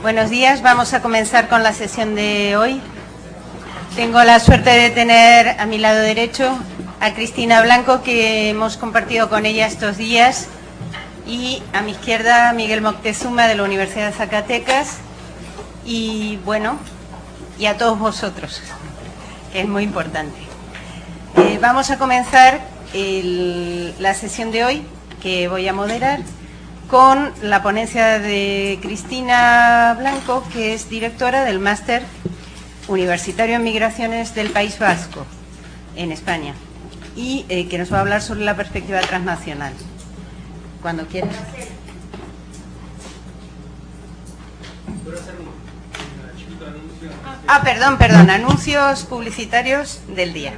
Buenos días, vamos a comenzar con la sesión de hoy. Tengo la suerte de tener a mi lado derecho a Cristina Blanco, que hemos compartido con ella estos días, y a mi izquierda a Miguel Moctezuma, de la Universidad de Zacatecas, y bueno, y a todos vosotros, que es muy importante. Vamos a comenzar la sesión de hoy, que voy a moderar, con la ponencia de Cristina Blanco, que es directora del Máster Universitario en Migraciones del País Vasco, en España, y que nos va a hablar sobre la perspectiva transnacional. Cuando quieras. Perdón, anuncios publicitarios del día.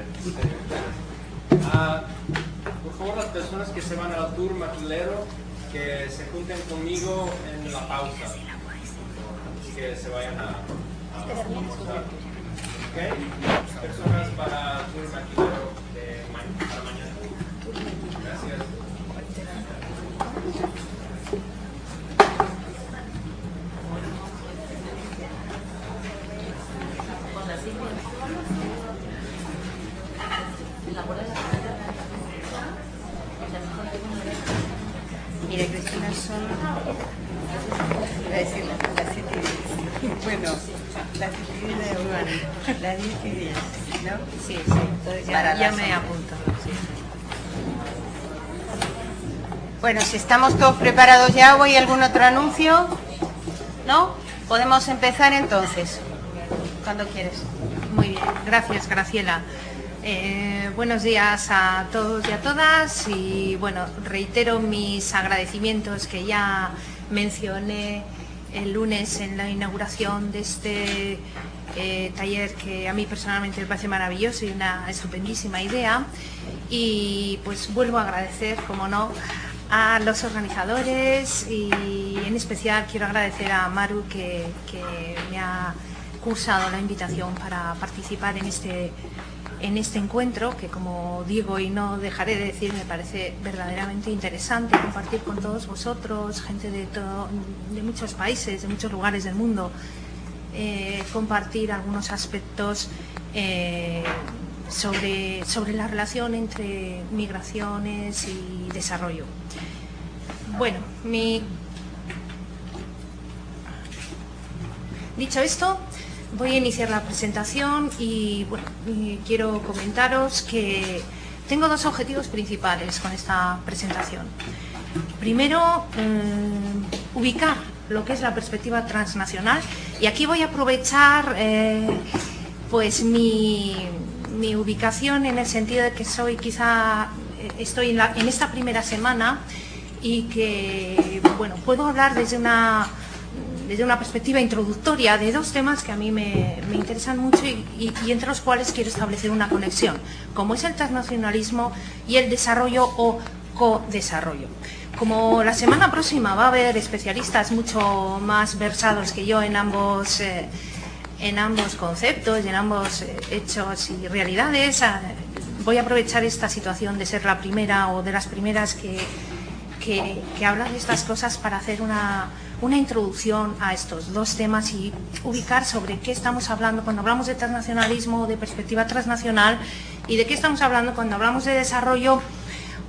Por favor, las personas que se van al tour maquilero, que se junten conmigo en la pausa, que se vayan a almorzar. ¿Okay? Personas para el tour maquilero para mañana. Gracias. Mira, Cristina, son... Voy a decir las 7 y 10. Bueno, las 7 y 10 de Urbano, las 10 y 10, ¿no? Sí, entonces ya me apunto. Sí. Bueno, si estamos todos preparados ya, ¿o hay algún otro anuncio? ¿No? Podemos empezar entonces, cuando quieres. Muy bien, gracias, Graciela. Buenos días a todos y a todas, y bueno, reitero mis agradecimientos que ya mencioné el lunes en la inauguración de este taller, que a mí personalmente me parece maravilloso y una estupendísima idea, y pues vuelvo a agradecer, como no, a los organizadores, y en especial quiero agradecer a Maru, que me ha cursado la invitación para participar en este encuentro, que, como digo y no dejaré de decir, me parece verdaderamente interesante compartir con todos vosotros, gente de muchos países, de muchos lugares del mundo, compartir algunos aspectos sobre la relación entre migraciones y desarrollo. Bueno, dicho esto, voy a iniciar la presentación y bueno, quiero comentaros que tengo dos objetivos principales con esta presentación. Primero, ubicar lo que es la perspectiva transnacional, y aquí voy a aprovechar pues mi ubicación, en el sentido de que estoy en esta primera semana, y que bueno, puedo hablar desde una perspectiva introductoria de dos temas que a mí me interesan mucho, y entre los cuales quiero establecer una conexión, como es el transnacionalismo y el desarrollo o co-desarrollo. Como la semana próxima va a haber especialistas mucho más versados que yo en ambos conceptos y en ambos hechos y realidades, voy a aprovechar esta situación de ser la primera o de las primeras que habla de estas cosas para hacer una introducción a estos dos temas y ubicar sobre qué estamos hablando cuando hablamos de transnacionalismo, de perspectiva transnacional, y de qué estamos hablando cuando hablamos de desarrollo,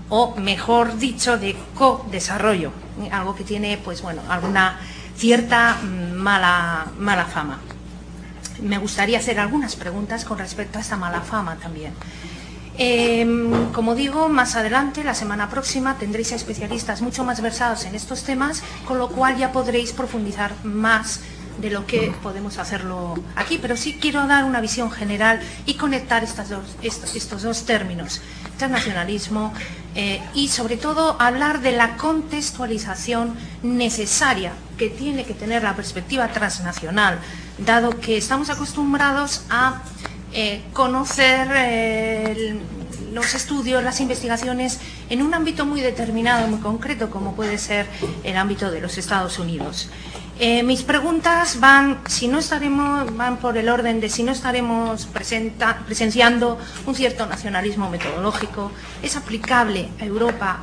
o mejor dicho, de co-desarrollo, algo que tiene, pues bueno, alguna cierta mala fama. Me gustaría hacer algunas preguntas con respecto a esta mala fama también. Como digo, más adelante, la semana próxima, tendréis a especialistas mucho más versados en estos temas, con lo cual ya podréis profundizar más de lo que podemos hacerlo aquí, pero sí quiero dar una visión general y conectar estos dos términos, transnacionalismo, y sobre todo hablar de la contextualización necesaria que tiene que tener la perspectiva transnacional, dado que estamos acostumbrados a conocer los estudios, las investigaciones en un ámbito muy determinado, muy concreto, como puede ser el ámbito de los Estados Unidos. Mis preguntas van por el orden de si no estaremos presenciando un cierto nacionalismo metodológico. ¿Es aplicable a Europa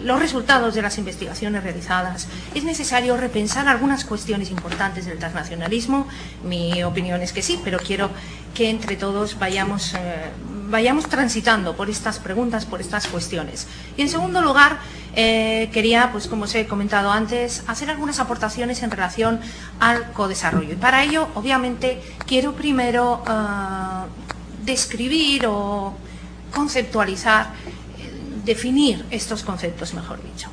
los resultados de las investigaciones realizadas. Es necesario repensar algunas cuestiones importantes del transnacionalismo. Mi opinión es que sí, pero quiero que entre todos vayamos transitando por estas preguntas, por estas cuestiones. Y en segundo lugar, quería, pues como os he comentado antes, hacer algunas aportaciones en relación al codesarrollo. Y para ello, obviamente, quiero primero describir o conceptualizar, definir estos conceptos, mejor dicho.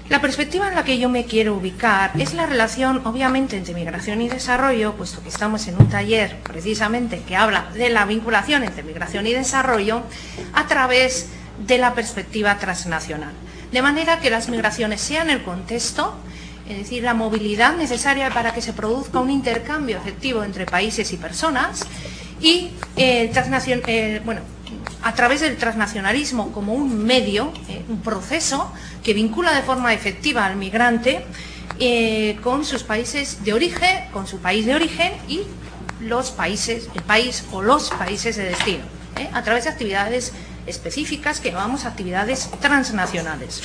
La perspectiva en la que yo me quiero ubicar es la relación, obviamente, entre migración y desarrollo, puesto que estamos en un taller, precisamente, que habla de la vinculación entre migración y desarrollo, a través de la perspectiva transnacional. De manera que las migraciones sean el contexto, es decir, la movilidad necesaria para que se produzca un intercambio efectivo entre países y personas, y a través del transnacionalismo como un medio, un proceso que vincula de forma efectiva al migrante con sus países de origen, con su país de origen y los países, el país o los países de destino, a través de actividades específicas que llamamos actividades transnacionales.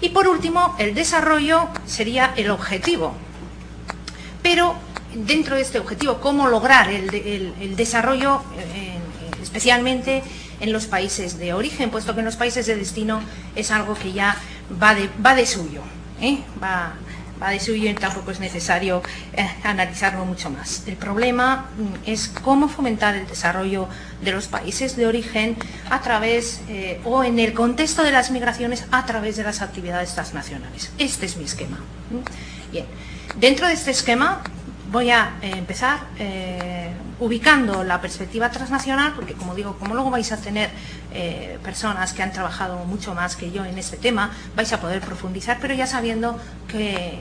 Y por último, el desarrollo sería el objetivo, pero dentro de este objetivo, ¿cómo lograr el desarrollo, especialmente en los países de origen, puesto que en los países de destino es algo que ya va de suyo, va de suyo y tampoco es necesario analizarlo mucho más. El problema es cómo fomentar el desarrollo de los países de origen a través, o en el contexto de las migraciones, a través de las actividades transnacionales. Este es mi esquema. Bien, dentro de este esquema voy a empezar ubicando la perspectiva transnacional, porque como digo, como luego vais a tener personas que han trabajado mucho más que yo en este tema, vais a poder profundizar, pero ya sabiendo que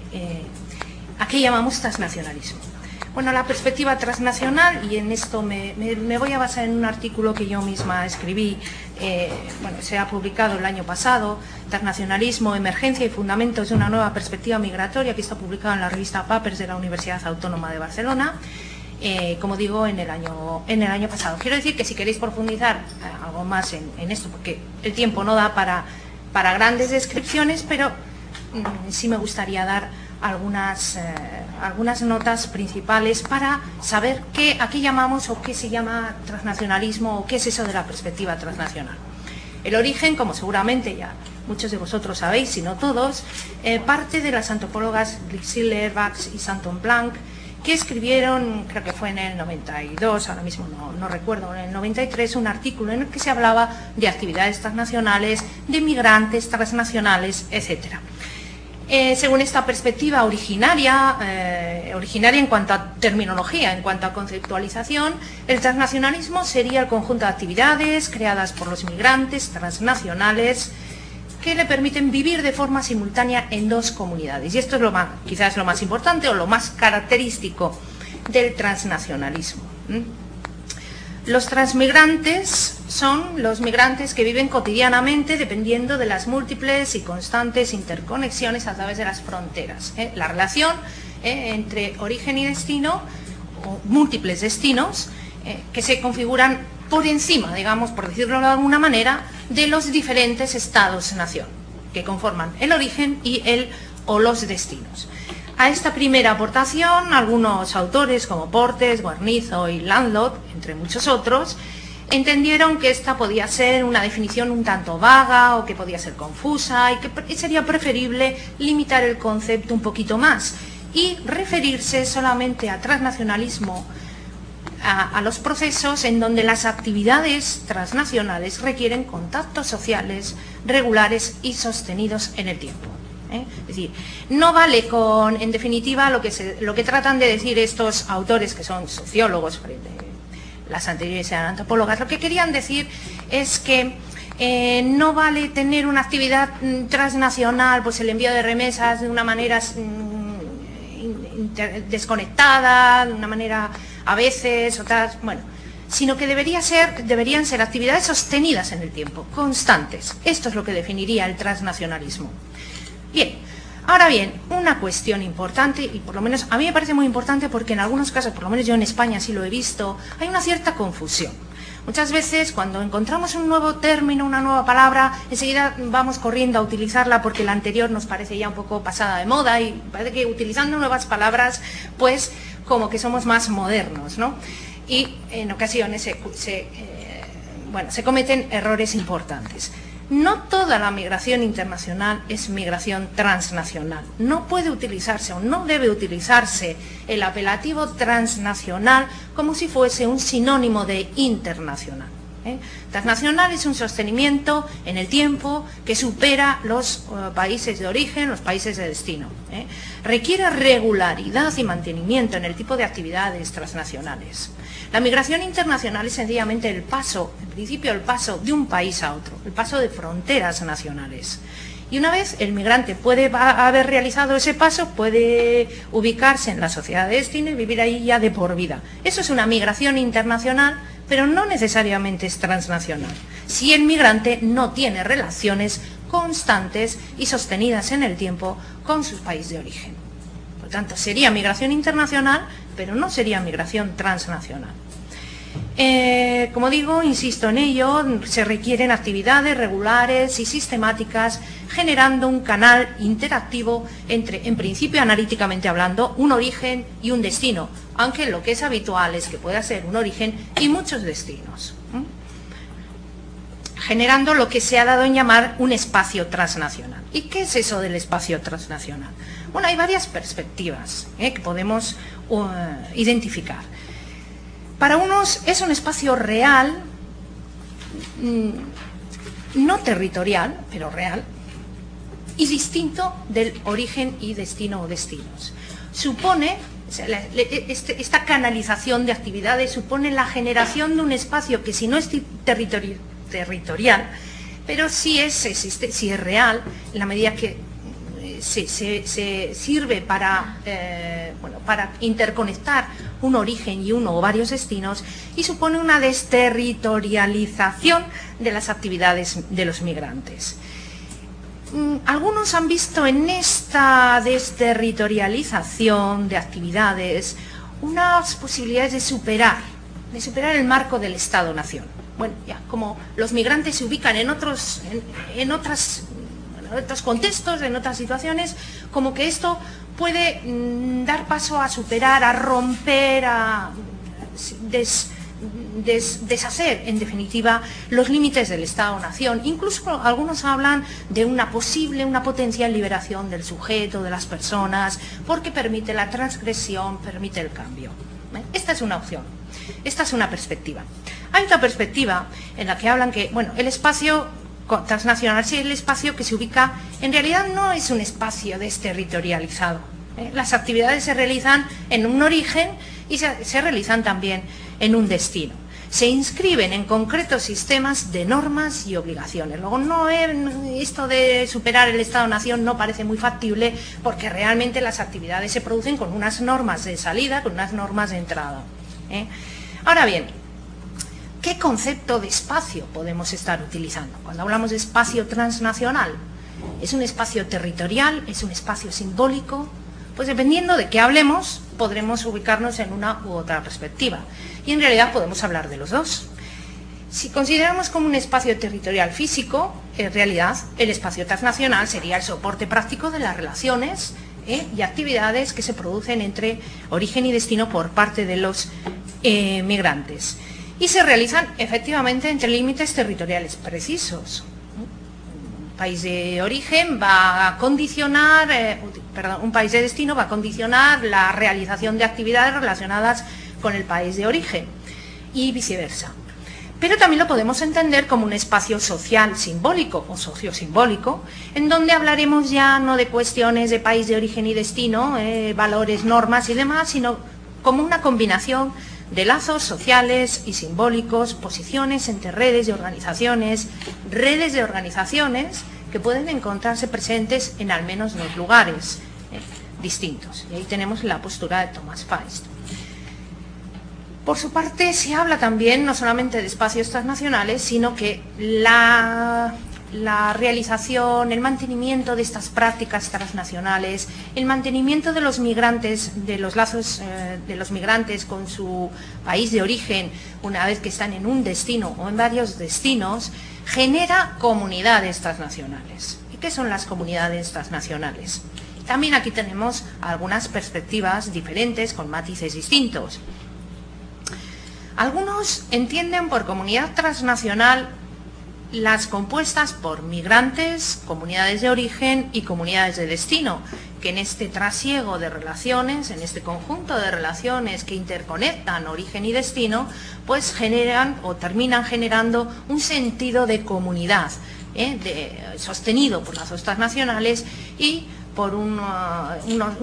¿a qué llamamos transnacionalismo? Bueno, la perspectiva transnacional, y en esto me voy a basar en un artículo que yo misma escribí, se ha publicado el año pasado, Transnacionalismo, Emergencia y Fundamentos de una nueva perspectiva migratoria, que está publicado en la revista Papers de la Universidad Autónoma de Barcelona, como digo, en el año pasado. Quiero decir que si queréis profundizar algo más en esto, porque el tiempo no da para grandes descripciones, pero sí me gustaría dar algunas notas principales para saber a qué llamamos o qué se llama transnacionalismo o qué es eso de la perspectiva transnacional. El origen, como seguramente ya muchos de vosotros sabéis, si no todos, parte de las antropólogas Glixiller, Bax y Santon Blanc, que escribieron, creo que fue en el 92, ahora mismo no recuerdo, en el 93, un artículo en el que se hablaba de actividades transnacionales, de migrantes transnacionales, etcétera. Según esta perspectiva originaria en cuanto a terminología, en cuanto a conceptualización, el transnacionalismo sería el conjunto de actividades creadas por los migrantes transnacionales que le permiten vivir de forma simultánea en dos comunidades. Y esto es quizás lo más importante o lo más característico del transnacionalismo. Los transmigrantes son los migrantes que viven cotidianamente dependiendo de las múltiples y constantes interconexiones a través de las fronteras. La relación entre origen y destino, o múltiples destinos, que se configuran por encima, digamos, por decirlo de alguna manera, de los diferentes estados-nación que conforman el origen y o los destinos. A esta primera aportación, algunos autores como Portes, Guarnizo y Landlot, entre muchos otros, entendieron que esta podía ser una definición un tanto vaga o que podía ser confusa y que sería preferible limitar el concepto un poquito más y referirse solamente a transnacionalismo, a los procesos en donde las actividades transnacionales requieren contactos sociales regulares y sostenidos en el tiempo. Es decir, no vale con, en definitiva, lo que tratan de decir estos autores, que son sociólogos, las anteriores eran antropólogas, lo que querían decir es que no vale tener una actividad transnacional, pues el envío de remesas de una manera desconectada, de una manera a veces, otras, bueno, sino que deberían ser actividades sostenidas en el tiempo, constantes. Esto es lo que definiría el transnacionalismo. Bien, ahora bien, una cuestión importante, y por lo menos a mí me parece muy importante porque en algunos casos, por lo menos yo en España sí lo he visto, hay una cierta confusión. Muchas veces cuando encontramos un nuevo término, una nueva palabra, enseguida vamos corriendo a utilizarla porque la anterior nos parece ya un poco pasada de moda y parece que utilizando nuevas palabras, pues como que somos más modernos, ¿no? Y en ocasiones se cometen errores importantes. No toda la migración internacional es migración transnacional. No puede utilizarse o no debe utilizarse el apelativo transnacional como si fuese un sinónimo de internacional. Transnacional es un sostenimiento en el tiempo que supera los países de origen, los países de destino. Requiere regularidad y mantenimiento en el tipo de actividades transnacionales. La migración internacional es sencillamente el paso, en principio el paso de un país a otro, el paso de fronteras nacionales. Y una vez el migrante puede haber realizado ese paso, puede ubicarse en la sociedad de destino y vivir ahí ya de por vida. Eso es una migración internacional, pero no necesariamente es transnacional, si el migrante no tiene relaciones constantes y sostenidas en el tiempo con su país de origen. Por tanto, sería migración internacional, pero no sería migración transnacional. Como digo, insisto en ello, se requieren actividades regulares y sistemáticas generando un canal interactivo entre, en principio analíticamente hablando, un origen y un destino, aunque lo que es habitual es que pueda ser un origen y muchos destinos, generando lo que se ha dado en llamar un espacio transnacional. ¿Y qué es eso del espacio transnacional? Bueno, hay varias perspectivas que podemos identificar. Para unos es un espacio real, no territorial, pero real, y distinto del origen y destino o destinos. Supone, esta canalización de actividades supone la generación de un espacio que si no es territorial, pero sí es real, en la medida que se sirve para interconectar un origen y uno o varios destinos, y supone una desterritorialización de las actividades de los migrantes. Algunos han visto en esta desterritorialización de actividades unas posibilidades de superar el marco del Estado-Nación. Bueno, ya como los migrantes se ubican en otros contextos, en otras situaciones, como que esto puede dar paso a superar, a romper, a deshacer, en definitiva, los límites del Estado-Nación. Incluso algunos hablan de una potencial liberación del sujeto, de las personas, porque permite la transgresión, permite el cambio. Esta es una opción, esta es una perspectiva. Hay otra perspectiva en la que hablan que, bueno, el espacio transnacional, sí, el espacio que se ubica, en realidad no es un espacio desterritorializado. Las actividades se realizan en un origen y se realizan también en un destino. Se inscriben en concretos sistemas de normas y obligaciones. Luego, esto de superar el Estado-Nación no parece muy factible porque realmente las actividades se producen con unas normas de salida, con unas normas de entrada. Ahora bien, ¿qué concepto de espacio podemos estar utilizando? Cuando hablamos de espacio transnacional, ¿es un espacio territorial? ¿Es un espacio simbólico? Pues dependiendo de qué hablemos, podremos ubicarnos en una u otra perspectiva. Y en realidad podemos hablar de los dos. Si consideramos como un espacio territorial físico, en realidad el espacio transnacional sería el soporte práctico de las relaciones y actividades que se producen entre origen y destino por parte de los migrantes. Y se realizan efectivamente entre límites territoriales precisos. Un país de origen va a condicionar, un país de destino va a condicionar la realización de actividades relacionadas con el país de origen y viceversa. Pero también lo podemos entender como un espacio social simbólico o sociosimbólico, en donde hablaremos ya no de cuestiones de país de origen y destino, valores, normas y demás, sino como una combinación de lazos sociales y simbólicos, posiciones entre redes de organizaciones que pueden encontrarse presentes en al menos dos lugares distintos. Y ahí tenemos la postura de Thomas Feist. Por su parte, se habla también no solamente de espacios transnacionales, sino que la realización, el mantenimiento de estas prácticas transnacionales, el mantenimiento de los migrantes, de los lazos de los migrantes con su país de origen, una vez que están en un destino o en varios destinos, genera comunidades transnacionales. ¿Y qué son las comunidades transnacionales? También aquí tenemos algunas perspectivas diferentes con matices distintos. Algunos entienden por comunidad transnacional las compuestas por migrantes, comunidades de origen y comunidades de destino, que en este trasiego de relaciones, en este conjunto de relaciones que interconectan origen y destino, pues generan o terminan generando un sentido de comunidad, sostenido por lazos transnacionales y por un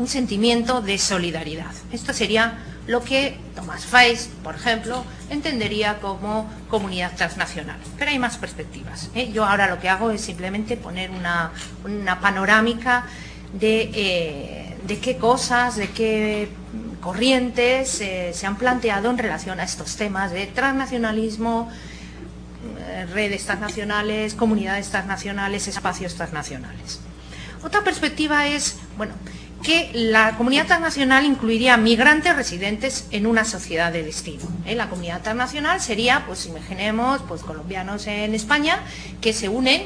sentimiento de solidaridad. Esto sería lo que Thomas Faes, por ejemplo, entendería como comunidad transnacional. Pero hay más perspectivas. Yo ahora lo que hago es simplemente poner una panorámica de qué cosas, de qué corrientes se han planteado en relación a estos temas de transnacionalismo, redes transnacionales, comunidades transnacionales, espacios transnacionales. Otra perspectiva es, bueno, que la comunidad transnacional incluiría migrantes residentes en una sociedad de destino. La comunidad transnacional sería, pues imaginemos, pues colombianos en España que se unen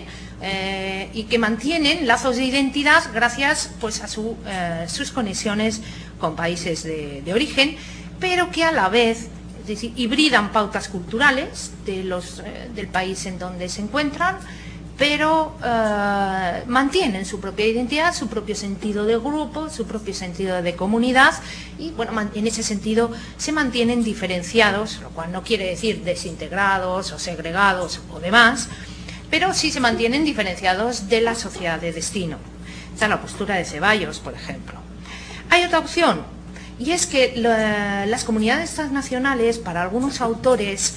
y que mantienen lazos de identidad gracias pues a sus conexiones con países de origen, pero que a la vez, es decir, hibridan pautas culturales del país en donde se encuentran, pero mantienen su propia identidad, su propio sentido de grupo, su propio sentido de comunidad y, bueno, en ese sentido se mantienen diferenciados, lo cual no quiere decir desintegrados o segregados o demás, pero sí se mantienen diferenciados de la sociedad de destino. Esta es la postura de Ceballos, por ejemplo. Hay otra opción, y es que las comunidades transnacionales, para algunos autores,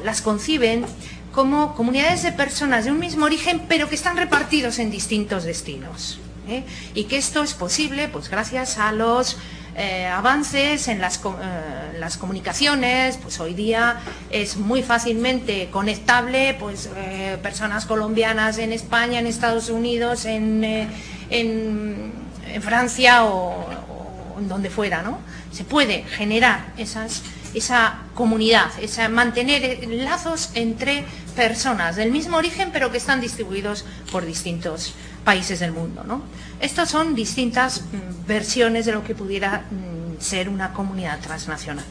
las conciben como comunidades de personas de un mismo origen, pero que están repartidos en distintos destinos. Y que esto es posible pues gracias a los avances en las comunicaciones. Pues hoy día es muy fácilmente conectable pues personas colombianas en España, en Estados Unidos, en Francia o en donde fuera, ¿no? Se puede generar esa comunidad, mantener lazos entre personas del mismo origen pero que están distribuidos por distintos países del mundo, ¿no? Estas son distintas versiones de lo que pudiera ser una comunidad transnacional.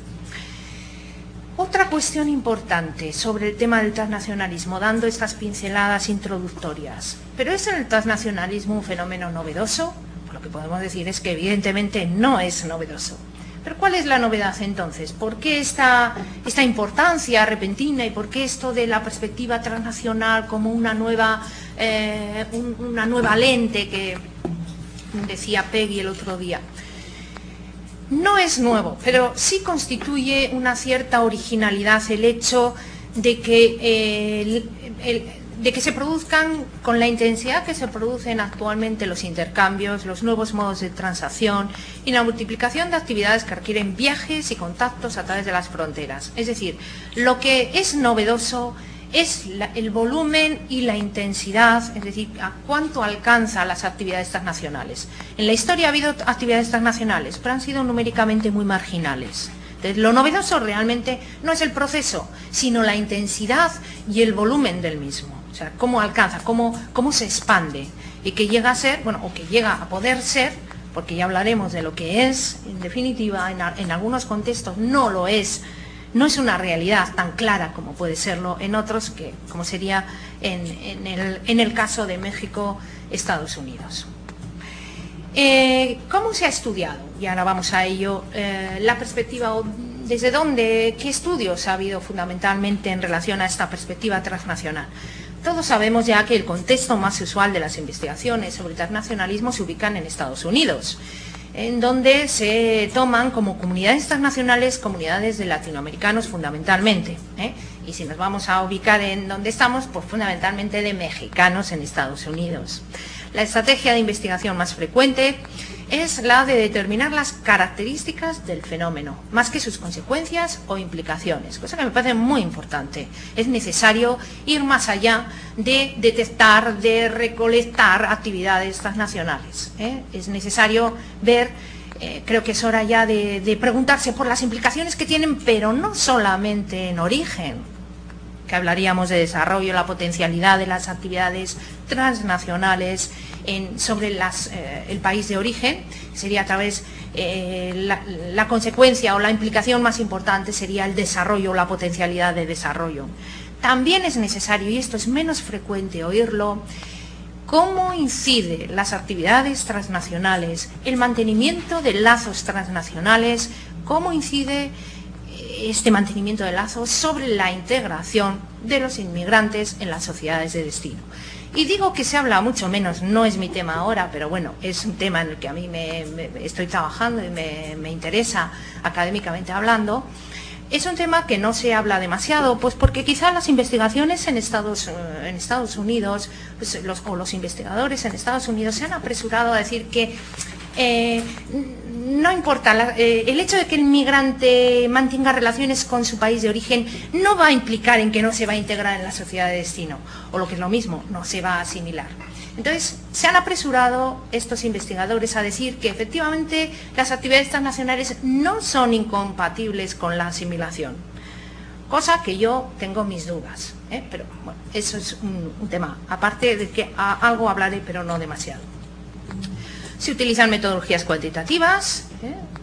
Otra cuestión importante sobre el tema del transnacionalismo, dando estas pinceladas introductorias. ¿Pero es el transnacionalismo un fenómeno novedoso? Pues lo que podemos decir es que evidentemente no es novedoso. ¿Pero cuál es la novedad entonces? ¿Por qué esta importancia repentina y por qué esto de la perspectiva transnacional como una nueva lente que decía Peggy el otro día? No es nuevo, pero sí constituye una cierta originalidad el hecho de que se produzcan con la intensidad que se producen actualmente los intercambios, los nuevos modos de transacción y la multiplicación de actividades que requieren viajes y contactos a través de las fronteras. Es decir, lo que es novedoso es el volumen y la intensidad, es decir, a cuánto alcanza las actividades transnacionales. En la historia ha habido actividades transnacionales, pero han sido numéricamente muy marginales. Entonces, lo novedoso realmente no es el proceso, sino la intensidad y el volumen del mismo. O sea, cómo alcanza, cómo se expande y que llega a ser, bueno, o que llega a poder ser, porque ya hablaremos de lo que es, en definitiva, en algunos contextos no lo es, no es una realidad tan clara como puede serlo en otros, que como sería en el caso de México, Estados Unidos. ¿Cómo se ha estudiado? Y ahora vamos a ello, la perspectiva, ¿desde dónde, qué estudios ha habido fundamentalmente en relación a esta perspectiva transnacional? Todos sabemos ya que el contexto más usual de las investigaciones sobre transnacionalismo se ubican en Estados Unidos, en donde se toman como comunidades transnacionales comunidades de latinoamericanos fundamentalmente, y si nos vamos a ubicar en donde estamos, pues fundamentalmente de mexicanos en Estados Unidos. La estrategia de investigación más frecuente es la de determinar las características del fenómeno, más que sus consecuencias o implicaciones, cosa que me parece muy importante. Es necesario ir más allá de detectar, de recolectar actividades transnacionales, ¿eh? Es necesario ver, creo que es hora ya de preguntarse por las implicaciones que tienen, pero no solamente en origen, que hablaríamos de desarrollo, la potencialidad de las actividades transnacionales sobre el país de origen, sería a través, la consecuencia o la implicación más importante sería el desarrollo o la potencialidad de desarrollo. También es necesario, y esto es menos frecuente oírlo, cómo incide las actividades transnacionales, el mantenimiento de lazos transnacionales, cómo incide este mantenimiento de lazos sobre la integración de los inmigrantes en las sociedades de destino. Y digo que se habla mucho menos, no es mi tema ahora, pero bueno, es un tema en el que a mí me estoy trabajando y me interesa académicamente hablando. Es un tema que no se habla demasiado, pues porque quizá las investigaciones en Estados Unidos, pues los investigadores en Estados Unidos se han apresurado a decir que no importa, el hecho de que el migrante mantenga relaciones con su país de origen no va a implicar en que no se va a integrar en la sociedad de destino, o lo que es lo mismo, no se va a asimilar. Entonces, se han apresurado estos investigadores a decir que efectivamente las actividades transnacionales no son incompatibles con la asimilación, cosa que yo tengo mis dudas, ¿eh? Pero bueno, eso es un tema, aparte de que algo hablaré, pero no demasiado. Se utilizan metodologías cuantitativas,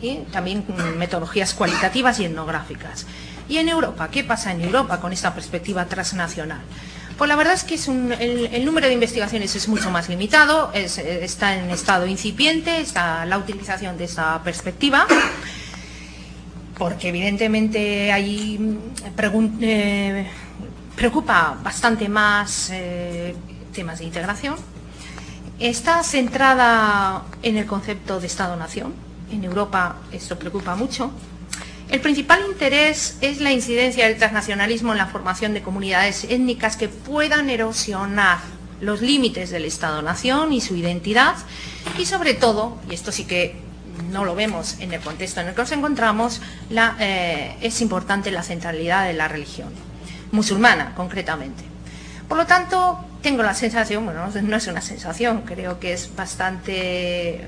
y también metodologías cualitativas y etnográficas. ¿Y en Europa? ¿Qué pasa en Europa con esta perspectiva transnacional? Pues la verdad es que el número de investigaciones es mucho más limitado, está en estado incipiente, está la utilización de esta perspectiva, porque evidentemente ahí preocupa bastante más temas de integración. Está centrada en el concepto de Estado-Nación. En Europa esto preocupa mucho. El principal interés es la incidencia del transnacionalismo en la formación de comunidades étnicas que puedan erosionar los límites del Estado-Nación y su identidad, y sobre todo, y esto sí que no lo vemos en el contexto en el que nos encontramos, es importante la centralidad de la religión musulmana, concretamente. Por lo tanto, tengo la sensación, bueno, no es una sensación, creo que es bastante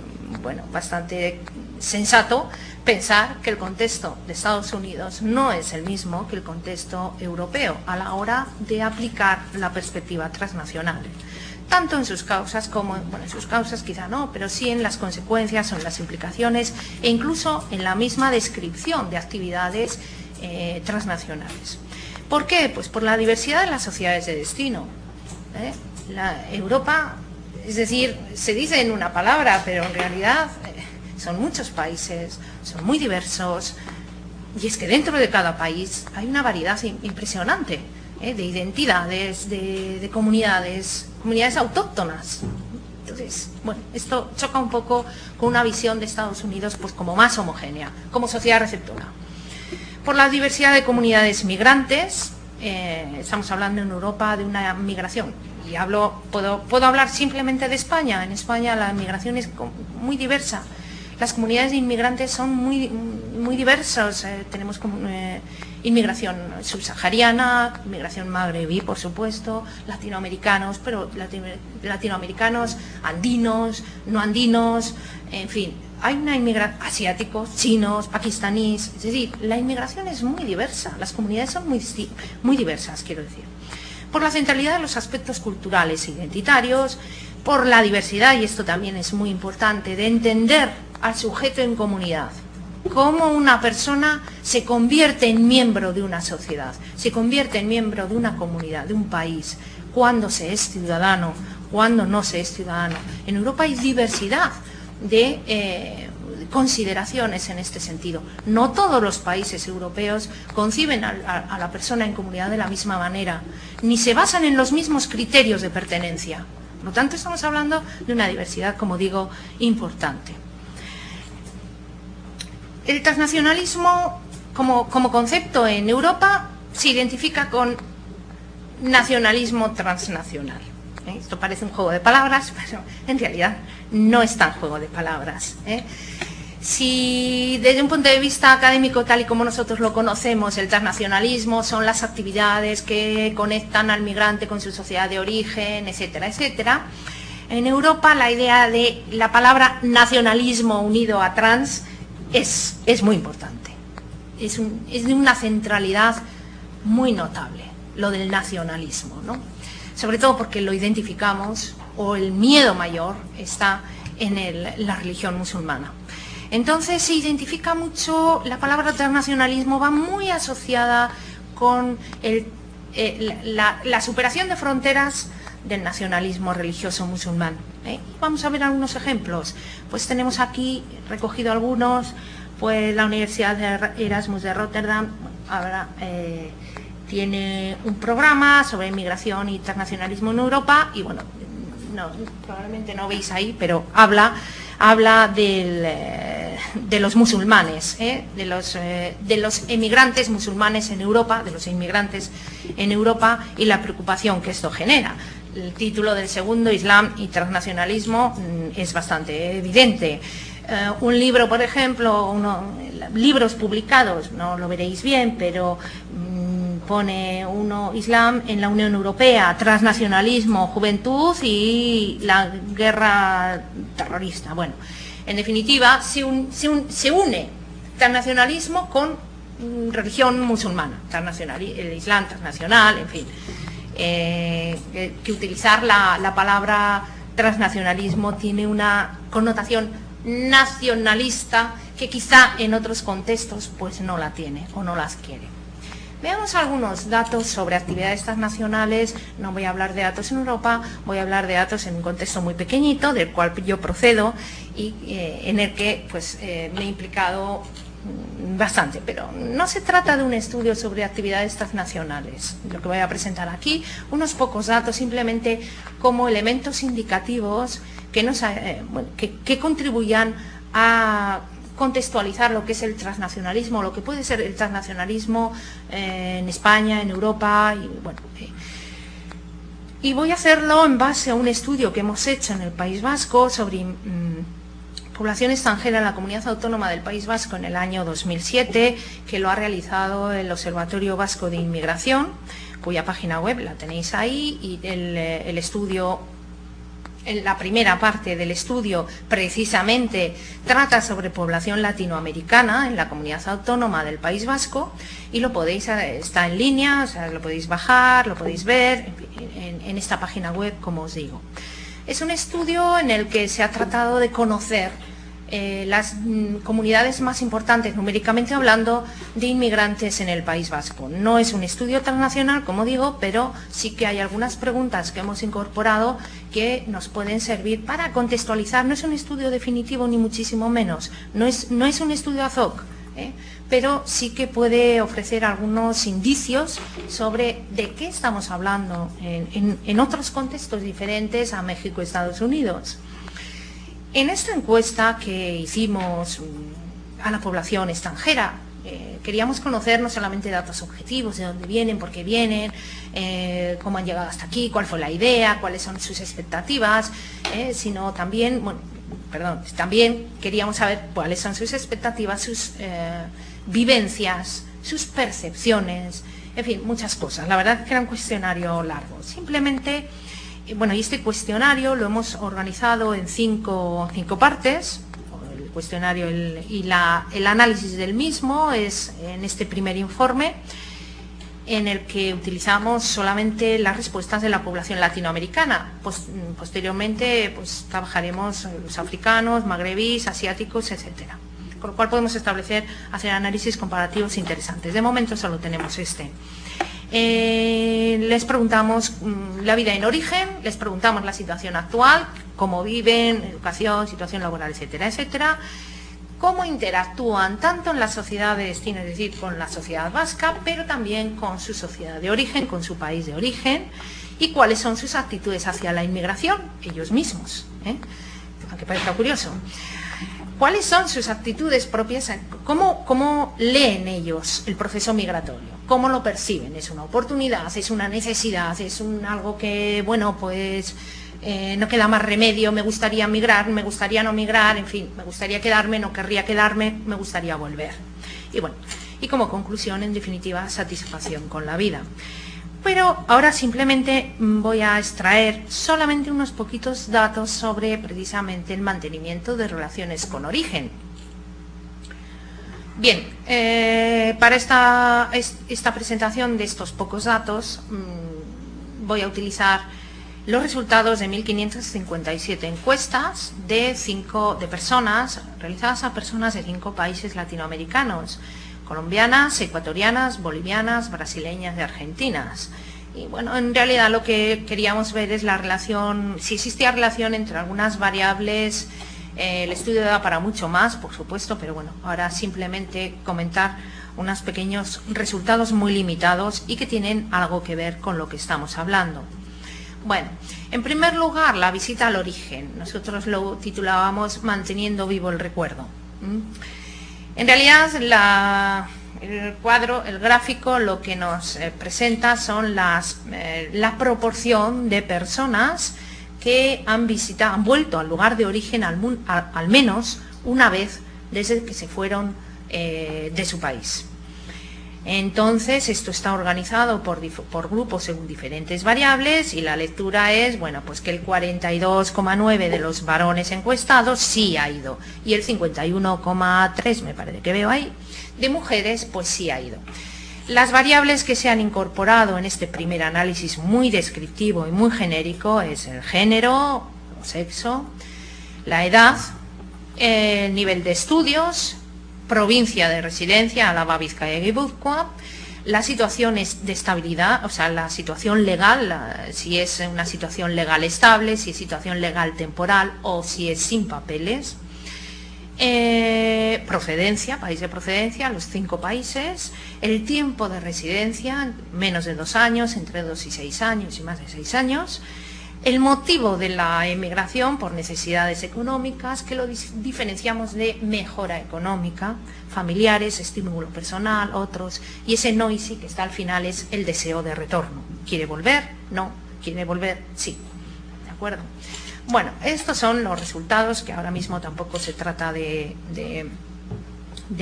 sensato pensar que el contexto de Estados Unidos no es el mismo que el contexto europeo a la hora de aplicar la perspectiva transnacional, tanto en sus causas como, en sus causas quizá no, pero sí en las consecuencias o en las implicaciones e incluso en la misma descripción de actividades transnacionales. ¿Por qué? Pues por la diversidad de las sociedades de destino. Europa, es decir, se dice en una palabra, pero en realidad son muchos países, son muy diversos, y es que dentro de cada país hay una variedad impresionante de identidades, de comunidades autóctonas. Entonces, bueno, esto choca un poco con una visión de Estados Unidos pues como más homogénea, como sociedad receptora. Por la diversidad de comunidades migrantes, estamos hablando en Europa de una migración, y puedo hablar simplemente de España. En España la migración es muy diversa, las comunidades de inmigrantes son muy diversas, tenemos inmigración subsahariana, inmigración magrebí, por supuesto, latinoamericanos, pero latinoamericanos, andinos, no andinos, en fin. Hay una inmigración, asiáticos, chinos, pakistaníes, es decir, la inmigración es muy diversa, las comunidades son muy diversas, quiero decir. Por la centralidad de los aspectos culturales e identitarios, por la diversidad, y esto también es muy importante, de entender al sujeto en comunidad, cómo una persona se convierte en miembro de una sociedad, se convierte en miembro de una comunidad, de un país, cuando se es ciudadano, cuando no se es ciudadano. En Europa hay diversidad de consideraciones en este sentido. No todos los países europeos conciben a la persona en comunidad de la misma manera, ni se basan en los mismos criterios de pertenencia. Por lo tanto, estamos hablando de una diversidad, como digo, importante. El transnacionalismo como concepto en Europa se identifica con nacionalismo transnacional. Esto parece un juego de palabras, pero en realidad no es tan juego de palabras. Si desde un punto de vista académico, tal y como nosotros lo conocemos, el transnacionalismo son las actividades que conectan al migrante con su sociedad de origen, etcétera, etcétera, en Europa la idea de la palabra nacionalismo unido a trans es muy importante. Es de una centralidad muy notable, lo del nacionalismo, ¿no? Sobre todo porque lo identificamos, o el miedo mayor está en la religión musulmana. Entonces se identifica mucho, la palabra transnacionalismo va muy asociada con la superación de fronteras del nacionalismo religioso musulmán. Vamos a ver algunos ejemplos. Pues tenemos aquí recogido algunos, pues la Universidad de Erasmus de Rotterdam ahora tiene un programa sobre inmigración y internacionalismo en Europa y bueno, probablemente no veis ahí, pero habla de los musulmanes, de los emigrantes musulmanes en Europa, de los inmigrantes en Europa y la preocupación que esto genera. El título del segundo, Islam y transnacionalismo, es bastante evidente. Un libro, por ejemplo, libros publicados, no lo veréis bien, pero pone uno, Islam en la Unión Europea, transnacionalismo, juventud y la guerra terrorista. Bueno, en definitiva, se une transnacionalismo con religión musulmana, el Islam transnacional, en fin. Que utilizar la palabra transnacionalismo tiene una connotación nacionalista que quizá en otros contextos pues no la tiene o no las quiere. Veamos algunos datos sobre actividades transnacionales. No voy a hablar de datos en Europa, voy a hablar de datos en un contexto muy pequeñito, del cual yo procedo y en el que pues, me he implicado bastante, pero no se trata de un estudio sobre actividades transnacionales. Lo que voy a presentar aquí, unos pocos datos simplemente como elementos indicativos que contribuyan a contextualizar lo que es el transnacionalismo, lo que puede ser el transnacionalismo en España, en Europa, y voy a hacerlo en base a un estudio que hemos hecho en el País Vasco sobre población extranjera en la Comunidad Autónoma del País Vasco en el año 2007, que lo ha realizado el Observatorio Vasco de Inmigración, cuya página web la tenéis ahí, y el estudio, en la primera parte del estudio precisamente trata sobre población latinoamericana en la Comunidad Autónoma del País Vasco y lo podéis, está en línea, o sea, lo podéis bajar, lo podéis ver en esta página web, como os digo. Es un estudio en el que se ha tratado de conocer las comunidades más importantes, numéricamente hablando, de inmigrantes en el País Vasco. No es un estudio transnacional, como digo, pero sí que hay algunas preguntas que hemos incorporado que nos pueden servir para contextualizar. No es un estudio definitivo ni muchísimo menos, no es un estudio ad hoc, pero sí que puede ofrecer algunos indicios sobre de qué estamos hablando en otros contextos diferentes a México y Estados Unidos. En esta encuesta que hicimos a la población extranjera, queríamos conocer no solamente datos objetivos, de dónde vienen, por qué vienen, cómo han llegado hasta aquí, cuál fue la idea, cuáles son sus expectativas, sino también, también queríamos saber cuáles son sus expectativas, sus vivencias, sus percepciones, en fin, muchas cosas. La verdad es que era un cuestionario largo. Simplemente, y este cuestionario lo hemos organizado en cinco partes. El cuestionario el análisis del mismo es en este primer informe, en el que utilizamos solamente las respuestas de la población latinoamericana. Posteriormente, trabajaremos los africanos, magrebíes, asiáticos, etcétera. Con lo cual podemos hacer análisis comparativos interesantes. De momento solo tenemos este. Les preguntamos la vida en origen, les preguntamos la situación actual, cómo viven, educación, situación laboral, etcétera, etcétera. Cómo interactúan tanto en la sociedad de destino, es decir, con la sociedad vasca, pero también con su sociedad de origen, con su país de origen, y cuáles son sus actitudes hacia la inmigración, ellos mismos, aunque parezca curioso. ¿Cuáles son sus actitudes propias? ¿Cómo leen ellos el proceso migratorio? ¿Cómo lo perciben? ¿Es una oportunidad? ¿Es una necesidad? ¿Es algo que, bueno, pues no queda más remedio? ¿Me gustaría migrar? ¿Me gustaría no migrar? En fin, me gustaría quedarme, no querría quedarme, me gustaría volver. Y bueno, y como conclusión, en definitiva, satisfacción con la vida. Pero ahora simplemente voy a extraer solamente unos poquitos datos sobre precisamente el mantenimiento de relaciones con origen. Bien, para esta presentación de estos pocos datos voy a utilizar los resultados de 1.557 encuestas de personas, realizadas a personas de 5 países latinoamericanos: colombianas, ecuatorianas, bolivianas, brasileñas y argentinas. Y bueno, en realidad lo que queríamos ver es la relación, si existía relación entre algunas variables. El estudio da para mucho más, por supuesto, pero bueno, ahora simplemente comentar unos pequeños resultados muy limitados y que tienen algo que ver con lo que estamos hablando. Bueno, en primer lugar, la visita al origen. Nosotros lo titulábamos Manteniendo vivo el recuerdo. En realidad, el gráfico, lo que nos presenta son la proporción de personas que han vuelto al lugar de origen al menos una vez desde que se fueron de su país. Entonces, esto está organizado por grupos según diferentes variables, y la lectura es, bueno, pues que el 42,9% de los varones encuestados sí ha ido, y el 51,3%, me parece que veo ahí, de mujeres, pues sí ha ido. Las variables que se han incorporado en este primer análisis muy descriptivo y muy genérico es el género, o sexo, la edad, el nivel de estudios, provincia de residencia, Álava, Vizcaya y Guipúzcoa, la situación de estabilidad, o sea, la situación legal, si es una situación legal estable, si es situación legal temporal o si es sin papeles. Procedencia, país de procedencia, los 5 países, el tiempo de residencia, menos de 2 años, entre 2 y 6 años y más de 6 años, el motivo de la emigración por necesidades económicas, que lo diferenciamos de mejora económica, familiares, estímulo personal, otros, y ese no y sí que está al final es el deseo de retorno. ¿Quiere volver? No. ¿Quiere volver? Sí. ¿De acuerdo? Bueno, estos son los resultados que ahora mismo tampoco se trata de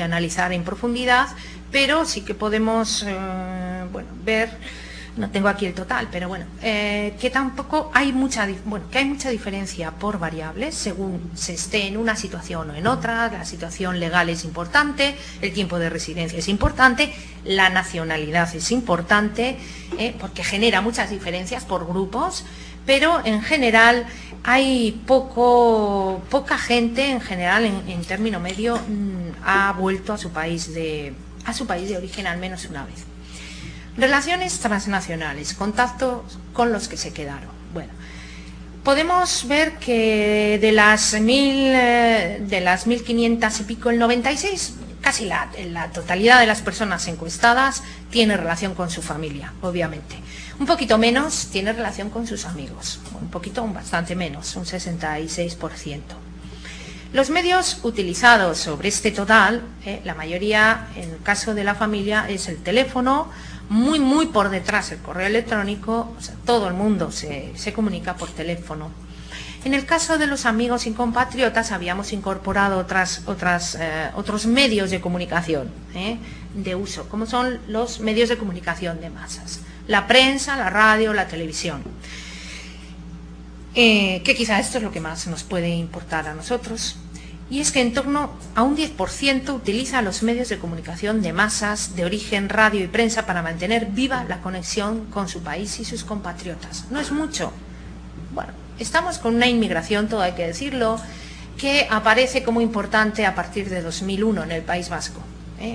analizar en profundidad, pero sí que podemos ver, no tengo aquí el total, pero bueno, que tampoco hay que hay mucha diferencia por variables según se esté en una situación o en otra. La situación legal es importante, el tiempo de residencia es importante, la nacionalidad es importante, porque genera muchas diferencias por grupos, pero en general hay poca gente, en general, en término medio, ha vuelto a su país de origen al menos una vez. Relaciones transnacionales, contactos con los que se quedaron. Bueno, podemos ver que de las 1.500 y pico, el 96%, casi la totalidad de las personas encuestadas tiene relación con su familia, obviamente. Un poquito menos tiene relación con sus amigos, bastante menos, un 66%. Los medios utilizados sobre este total, la mayoría, en el caso de la familia, es el teléfono, muy por detrás el correo electrónico, o sea, todo el mundo se comunica por teléfono. En el caso de los amigos y compatriotas habíamos incorporado otros medios de comunicación de uso, como son los medios de comunicación de masas, la prensa, la radio, la televisión. Que quizá esto es lo que más nos puede importar a nosotros, y es que en torno a un 10% utiliza los medios de comunicación de masas de origen, radio y prensa para mantener viva la conexión con su país y sus compatriotas. No es mucho. Bueno, estamos con una inmigración, todo hay que decirlo, que aparece como importante a partir de 2001 en el País Vasco.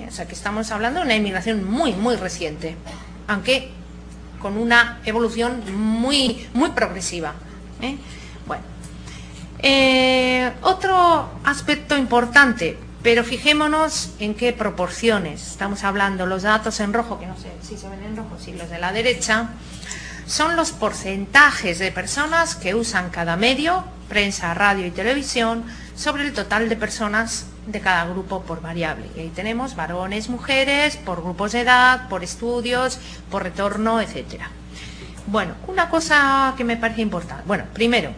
O sea que estamos hablando de una inmigración muy reciente, aunque con una evolución muy progresiva. Bueno, otro aspecto importante, pero fijémonos en qué proporciones estamos hablando. Los datos en rojo, que no sé si se ven en rojo, sí, los de la derecha, son los porcentajes de personas que usan cada medio, prensa, radio y televisión, sobre el total de personas de cada grupo por variable. Y ahí tenemos varones, mujeres, por grupos de edad, por estudios, por retorno, etcétera. Bueno, una cosa que me parece importante. Bueno, primero,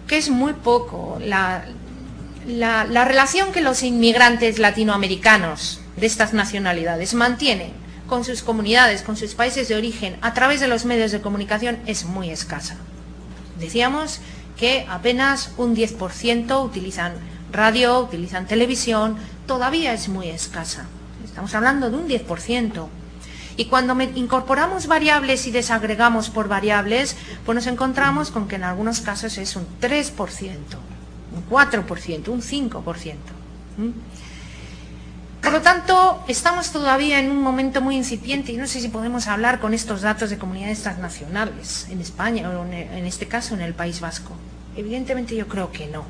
que es muy poco la relación que los inmigrantes latinoamericanos de estas nacionalidades mantienen con sus comunidades, con sus países de origen, a través de los medios de comunicación, es muy escasa. Decíamos que apenas un 10% utilizan radio, utilizan televisión, todavía es muy escasa. Estamos hablando de un 10%. Y cuando incorporamos variables y desagregamos por variables, pues nos encontramos con que en algunos casos es un 3%, un 4%, un 5%. Por lo tanto, estamos todavía en un momento muy incipiente y no sé si podemos hablar con estos datos de comunidades transnacionales en España o en este caso en el País Vasco. Evidentemente yo creo que no.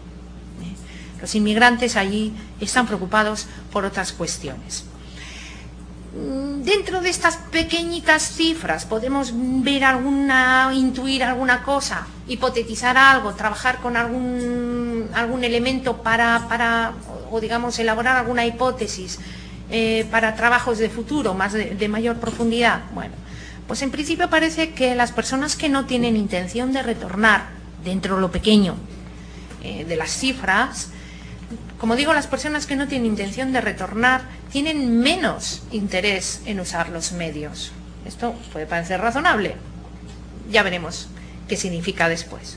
Los inmigrantes allí están preocupados por otras cuestiones. Dentro de estas pequeñitas cifras podemos ver intuir alguna cosa, hipotetizar algo, trabajar con algún elemento o digamos elaborar alguna hipótesis para trabajos de futuro, más de mayor profundidad. Bueno, pues en principio parece que las personas que no tienen intención de retornar, dentro de lo pequeño de las cifras, como digo, las personas que no tienen intención de retornar tienen menos interés en usar los medios. Esto puede parecer razonable. Ya veremos qué significa después.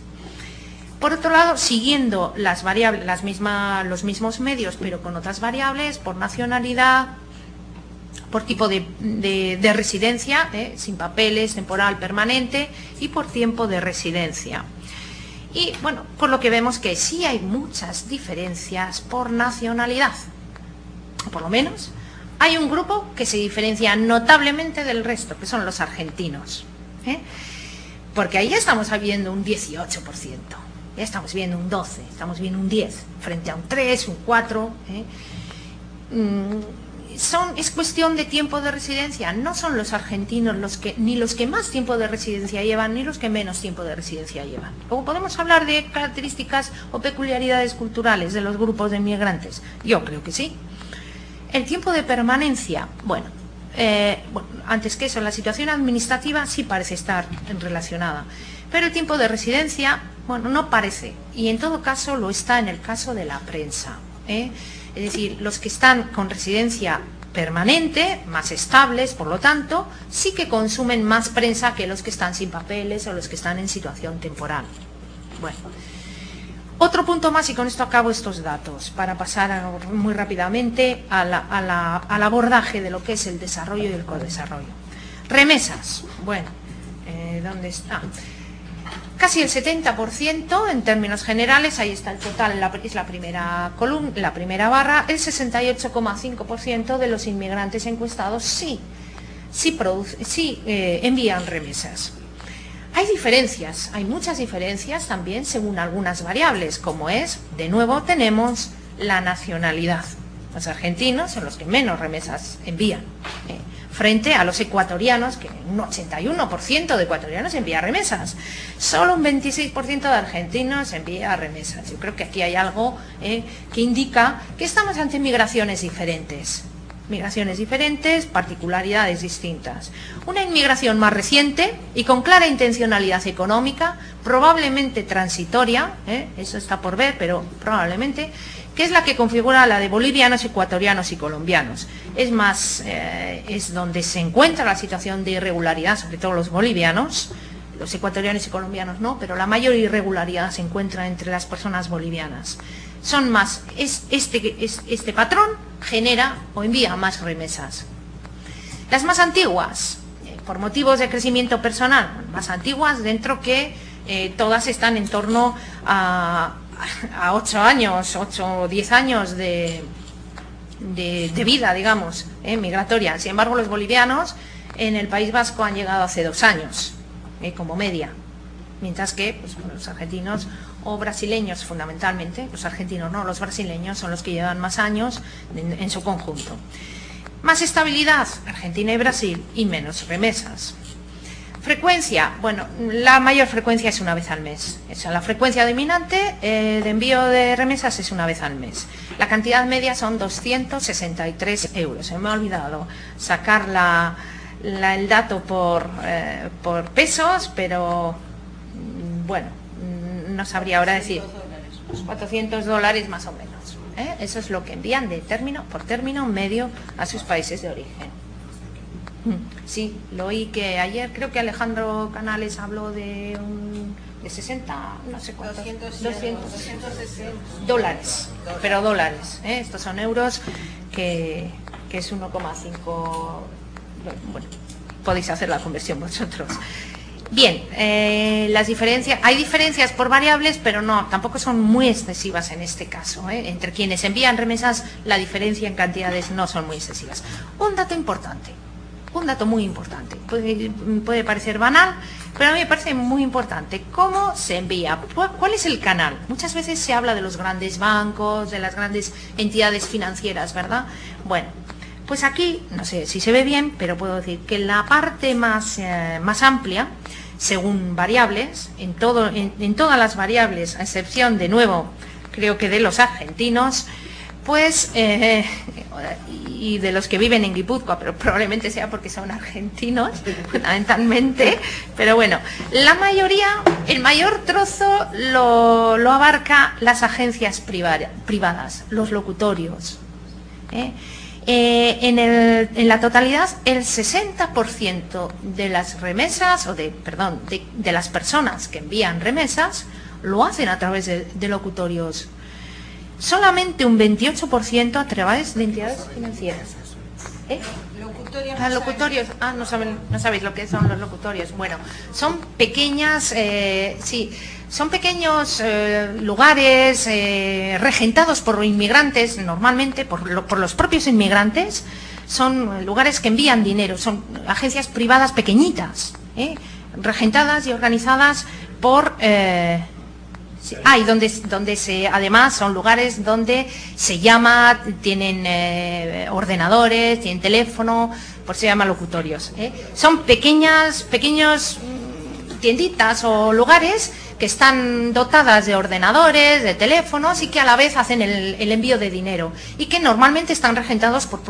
Por otro lado, siguiendo las variables, los mismos medios, pero con otras variables, por nacionalidad, por tipo de residencia, sin papeles, temporal, permanente, y por tiempo de residencia. Y bueno, por lo que vemos que sí hay muchas diferencias por nacionalidad. Por lo menos hay un grupo que se diferencia notablemente del resto, que son los argentinos. Porque ahí ya estamos viendo un 18%, ya estamos viendo un 12%, estamos viendo un 10%, frente a un 3%, un 4%. Es cuestión de tiempo de residencia, no son los argentinos ni los que más tiempo de residencia llevan, ni los que menos tiempo de residencia llevan. Luego podemos hablar de características o peculiaridades culturales de los grupos de inmigrantes. Yo creo que sí. El tiempo de permanencia, bueno, antes que eso, la situación administrativa sí parece estar relacionada, pero el tiempo de residencia, bueno, no parece, y en todo caso lo está en el caso de la prensa. Es decir, los que están con residencia permanente, más estables, por lo tanto, sí que consumen más prensa que los que están sin papeles o los que están en situación temporal. Bueno, otro punto más, y con esto acabo estos datos, para pasar muy rápidamente al abordaje de lo que es el desarrollo y el codesarrollo. Remesas, bueno, ¿dónde está? Casi el 70% en términos generales, ahí está el total, es la primera columna, la primera barra, el 68,5% de los inmigrantes encuestados sí envían remesas. Hay diferencias, hay muchas diferencias también según algunas variables, como es, de nuevo tenemos la nacionalidad. Los argentinos son los que menos remesas envían, frente a los ecuatorianos, que un 81% de ecuatorianos envía remesas. Solo un 26% de argentinos envía remesas. Yo creo que aquí hay algo que indica que estamos ante migraciones diferentes. Migraciones diferentes, particularidades distintas. Una inmigración más reciente y con clara intencionalidad económica, probablemente transitoria, eso está por ver, pero probablemente, que es la que configura la de bolivianos, ecuatorianos y colombianos. Es más, es donde se encuentra la situación de irregularidad, sobre todo los bolivianos, los ecuatorianos y colombianos no, pero la mayor irregularidad se encuentra entre las personas bolivianas. Son más, este patrón genera o envía más remesas. Las más antiguas, por motivos de crecimiento personal, más antiguas dentro que todas están en torno a 8 años, 8 o 10 años de vida, digamos, migratoria. Sin embargo, los bolivianos en el País Vasco han llegado hace 2 años, como media. Mientras que pues, los argentinos o brasileños fundamentalmente, los argentinos no, los brasileños son los que llevan más años en su conjunto. Más estabilidad, Argentina y Brasil, y menos remesas. Frecuencia, bueno, la mayor frecuencia es una vez al mes. O sea, la frecuencia dominante de envío de remesas es una vez al mes. La cantidad media son 263 euros. Se me ha olvidado sacar el dato por pesos, per bueno, no sabría ahora decir. $400 más o menos. Eso es lo que envían de por término medio a sus países de origen. Sí, lo oí que ayer, creo que Alejandro Canales habló de 60, no sé cuántos, 260 dólares, pero dólares, estos son euros, que es 1,5, bueno, podéis hacer la conversión vosotros. Bien, las diferencias, hay diferencias por variables, pero no, tampoco son muy excesivas en este caso. Entre quienes envían remesas, la diferencia en cantidades no son muy excesivas. Un dato importante. Un dato muy importante, puede parecer banal, pero a mí me parece muy importante. ¿Cómo se envía? ¿Cuál es el canal? Muchas veces se habla de los grandes bancos, de las grandes entidades financieras, ¿verdad? Bueno, pues aquí, no sé si se ve bien, pero puedo decir que la parte más amplia, según variables, en todas las variables, a excepción, de nuevo, creo que de los argentinos, pues, y de los que viven en Guipúzcoa, pero probablemente sea porque son argentinos, fundamentalmente, pero bueno, la mayoría, el mayor trozo lo abarca las agencias privadas, los locutorios. En la totalidad, el 60% de las remesas, de las personas que envían remesas, lo hacen a través de locutorios. Solamente un 28% a través de entidades financieras. Locutorios. No sabéis lo que son los locutorios. Bueno, son pequeñas, son pequeños lugares regentados por inmigrantes, normalmente por los propios inmigrantes. Son lugares que envían dinero, son agencias privadas pequeñitas, regentadas y organizadas por... y donde además son lugares donde se llama, tienen ordenadores, tienen teléfono, por eso se llaman locutorios. Son pequeños tienditas o lugares que están dotadas de ordenadores, de teléfonos y que a la vez hacen el envío de dinero y que normalmente están regentados por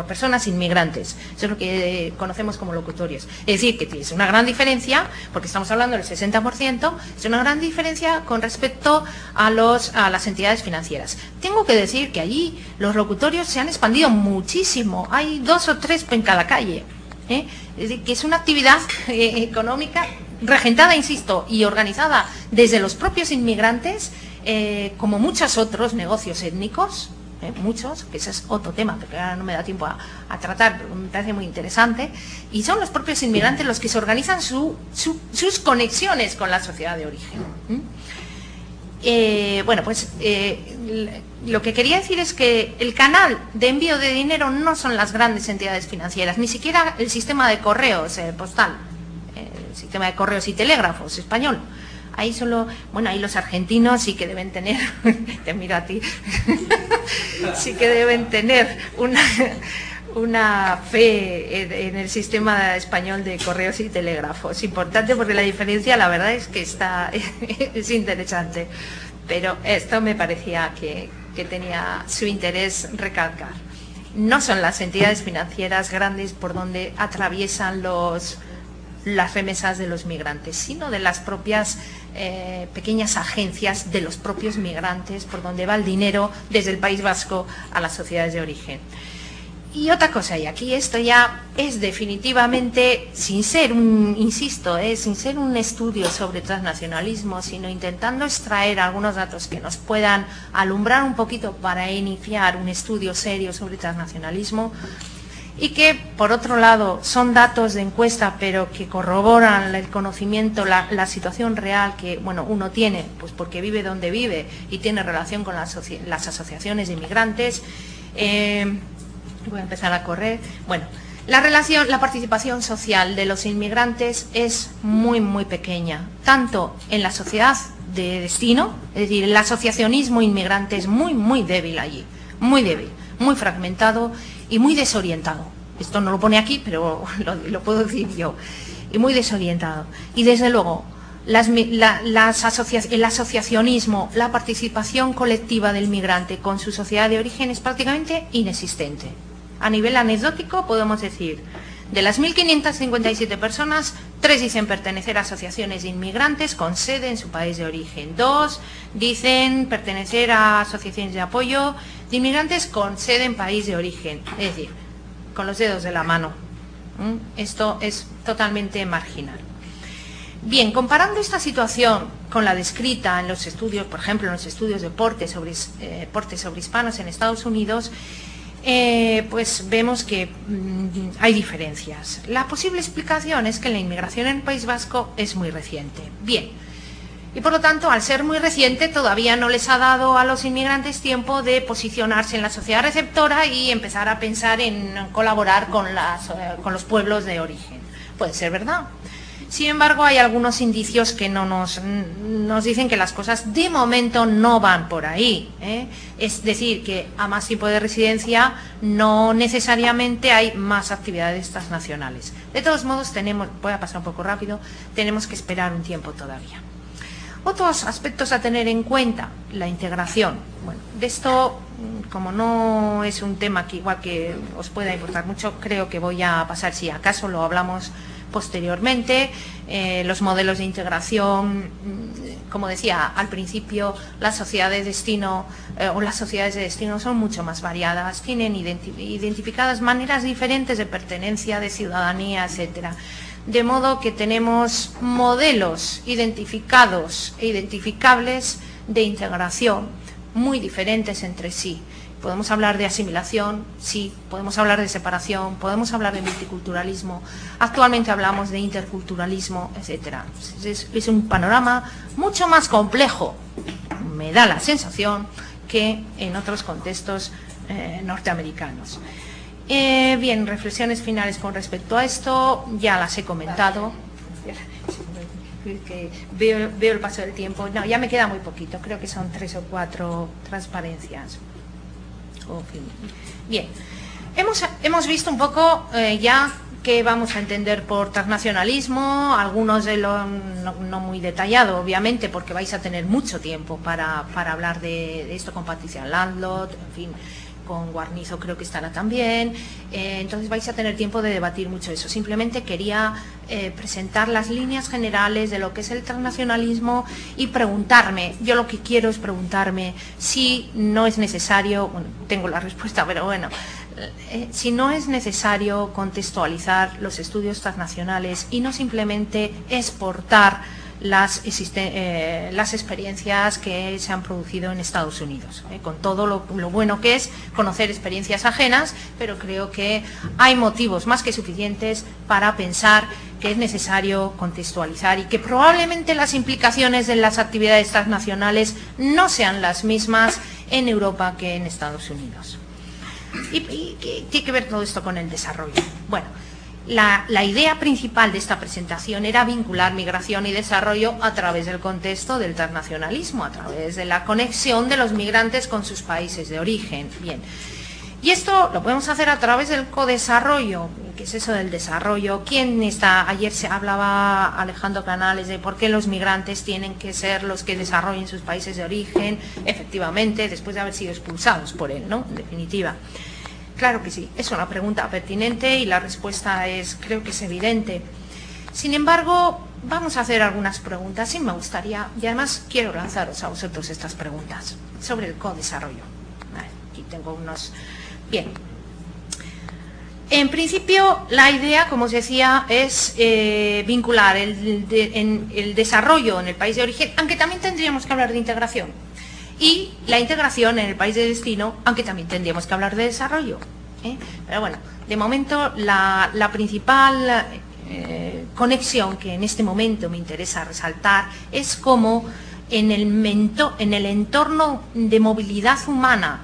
personas inmigrantes. Eso es lo que conocemos como locutorios. Es decir, que es una gran diferencia, porque estamos hablando del 60%, es una gran diferencia con respecto a las entidades financieras. Tengo que decir que allí los locutorios se han expandido muchísimo. Hay 2 o 3 en cada calle. Es decir, que es una actividad económica regentada, insisto, y organizada desde los propios inmigrantes, como muchos otros negocios étnicos, muchos, que ese es otro tema, porque ahora no me da tiempo a tratar, pero me parece muy interesante, y son los propios inmigrantes los que se organizan sus conexiones con la sociedad de origen. Bueno, pues lo que quería decir es que el canal de envío de dinero no son las grandes entidades financieras, ni siquiera el sistema de correos postal, el sistema de correos y telégrafos español. Ahí solo, bueno, ahí los argentinos sí que deben tener, te miro a ti, sí que deben tener una fe en el sistema español de correos y telégrafos. Importante porque la diferencia, la verdad, es que es interesante. Pero esto me parecía que tenía su interés recalcar. No son las entidades financieras grandes por donde atraviesan las remesas de los migrantes, sino de las propias pequeñas agencias de los propios migrantes por donde va el dinero desde el País Vasco a las sociedades de origen. Y otra cosa, y aquí esto ya es definitivamente, sin ser un estudio sobre transnacionalismo, sino intentando extraer algunos datos que nos puedan alumbrar un poquito para iniciar un estudio serio sobre transnacionalismo, y que, por otro lado, son datos de encuesta, pero que corroboran el conocimiento, la situación real que uno tiene, pues porque vive donde vive y tiene relación con las asociaciones de inmigrantes. Voy a empezar a correr. Bueno, la participación social de los inmigrantes es muy, muy pequeña, tanto en la sociedad de destino, es decir, el asociacionismo inmigrante es muy, muy débil allí, muy débil, muy fragmentado y muy desorientado. Esto no lo pone aquí, pero lo puedo decir yo. y muy desorientado. Y desde luego, el asociacionismo, la participación colectiva del migrante con su sociedad de origen es prácticamente inexistente. A nivel anecdótico podemos decir, de las 1.557 personas, 3 dicen pertenecer a asociaciones de inmigrantes con sede en su país de origen. 2 dicen pertenecer a asociaciones de apoyo de inmigrantes con sede en país de origen. Es decir, con los dedos de la mano. Esto es totalmente marginal. Bien, comparando esta situación con la descrita en los estudios, por ejemplo, en los estudios de porte sobre hispanos en Estados Unidos, pues vemos que hay diferencias. La posible explicación es que la inmigración en el País Vasco es muy reciente. Bien, y por lo tanto, al ser muy reciente, todavía no les ha dado a los inmigrantes tiempo de posicionarse en la sociedad receptora y empezar a pensar en colaborar con los pueblos de origen. Puede ser verdad. Sin embargo, hay algunos indicios que nos dicen que las cosas de momento no van por ahí, ¿eh? Es decir, que a más tiempo de residencia no necesariamente hay más actividades transnacionales. De todos modos, voy a pasar un poco rápido, tenemos que esperar un tiempo todavía. Otros aspectos a tener en cuenta, la integración. Bueno, de esto, como no es un tema que igual que os pueda importar mucho, creo que voy a pasar, si acaso lo hablamos posteriormente. Los modelos de integración, como decía al principio, las sociedades de destino son mucho más variadas, tienen identificadas maneras diferentes de pertenencia, de ciudadanía, etcétera. De modo que tenemos modelos identificados e identificables de integración muy diferentes entre sí. Podemos hablar de asimilación, sí, podemos hablar de separación, podemos hablar de multiculturalismo, actualmente hablamos de interculturalismo, etcétera. Es un panorama mucho más complejo, me da la sensación, que en otros contextos norteamericanos. Bien, reflexiones finales con respecto a esto, ya las he comentado. Que veo el paso del tiempo. No, ya me queda muy poquito, creo que son 3 o 4 transparencias. Bien, hemos visto un poco ya qué vamos a entender por transnacionalismo, algunos de lo no muy detallado, obviamente, porque vais a tener mucho tiempo para hablar de esto con Patricia Landlot, en fin, con Guarnizo creo que estará también, entonces vais a tener tiempo de debatir mucho eso. Simplemente quería presentar las líneas generales de lo que es el transnacionalismo y preguntarme, yo lo que quiero es preguntarme si no es necesario, bueno, tengo la respuesta, pero bueno, si no es necesario contextualizar los estudios transnacionales y no simplemente exportar las experiencias que se han producido en Estados Unidos, con todo lo bueno que es conocer experiencias ajenas, pero creo que hay motivos más que suficientes para pensar que es necesario contextualizar y que probablemente las implicaciones de las actividades transnacionales no sean las mismas en Europa que en Estados Unidos. ¿Y qué tiene que ver todo esto con el desarrollo? Bueno, la idea principal de esta presentación era vincular migración y desarrollo a través del contexto del transnacionalismo, a través de la conexión de los migrantes con sus países de origen. Bien, y esto lo podemos hacer a través del codesarrollo. ¿Qué es eso del desarrollo? Ayer se hablaba Alejandro Canales de por qué los migrantes tienen que ser los que desarrollen sus países de origen, efectivamente, después de haber sido expulsados por él, ¿no? En definitiva. Claro que sí, es una pregunta pertinente y la respuesta creo que es evidente. Sin embargo, vamos a hacer algunas preguntas y me gustaría, y además quiero lanzaros a vosotros estas preguntas sobre el codesarrollo. Aquí tengo unos. Bien. En principio, la idea, como os decía, es vincular el desarrollo en el país de origen, aunque también tendríamos que hablar de integración. Y la integración en el país de destino, aunque también tendríamos que hablar de desarrollo. Pero bueno, de momento la principal conexión que en este momento me interesa resaltar es cómo en el entorno de movilidad humana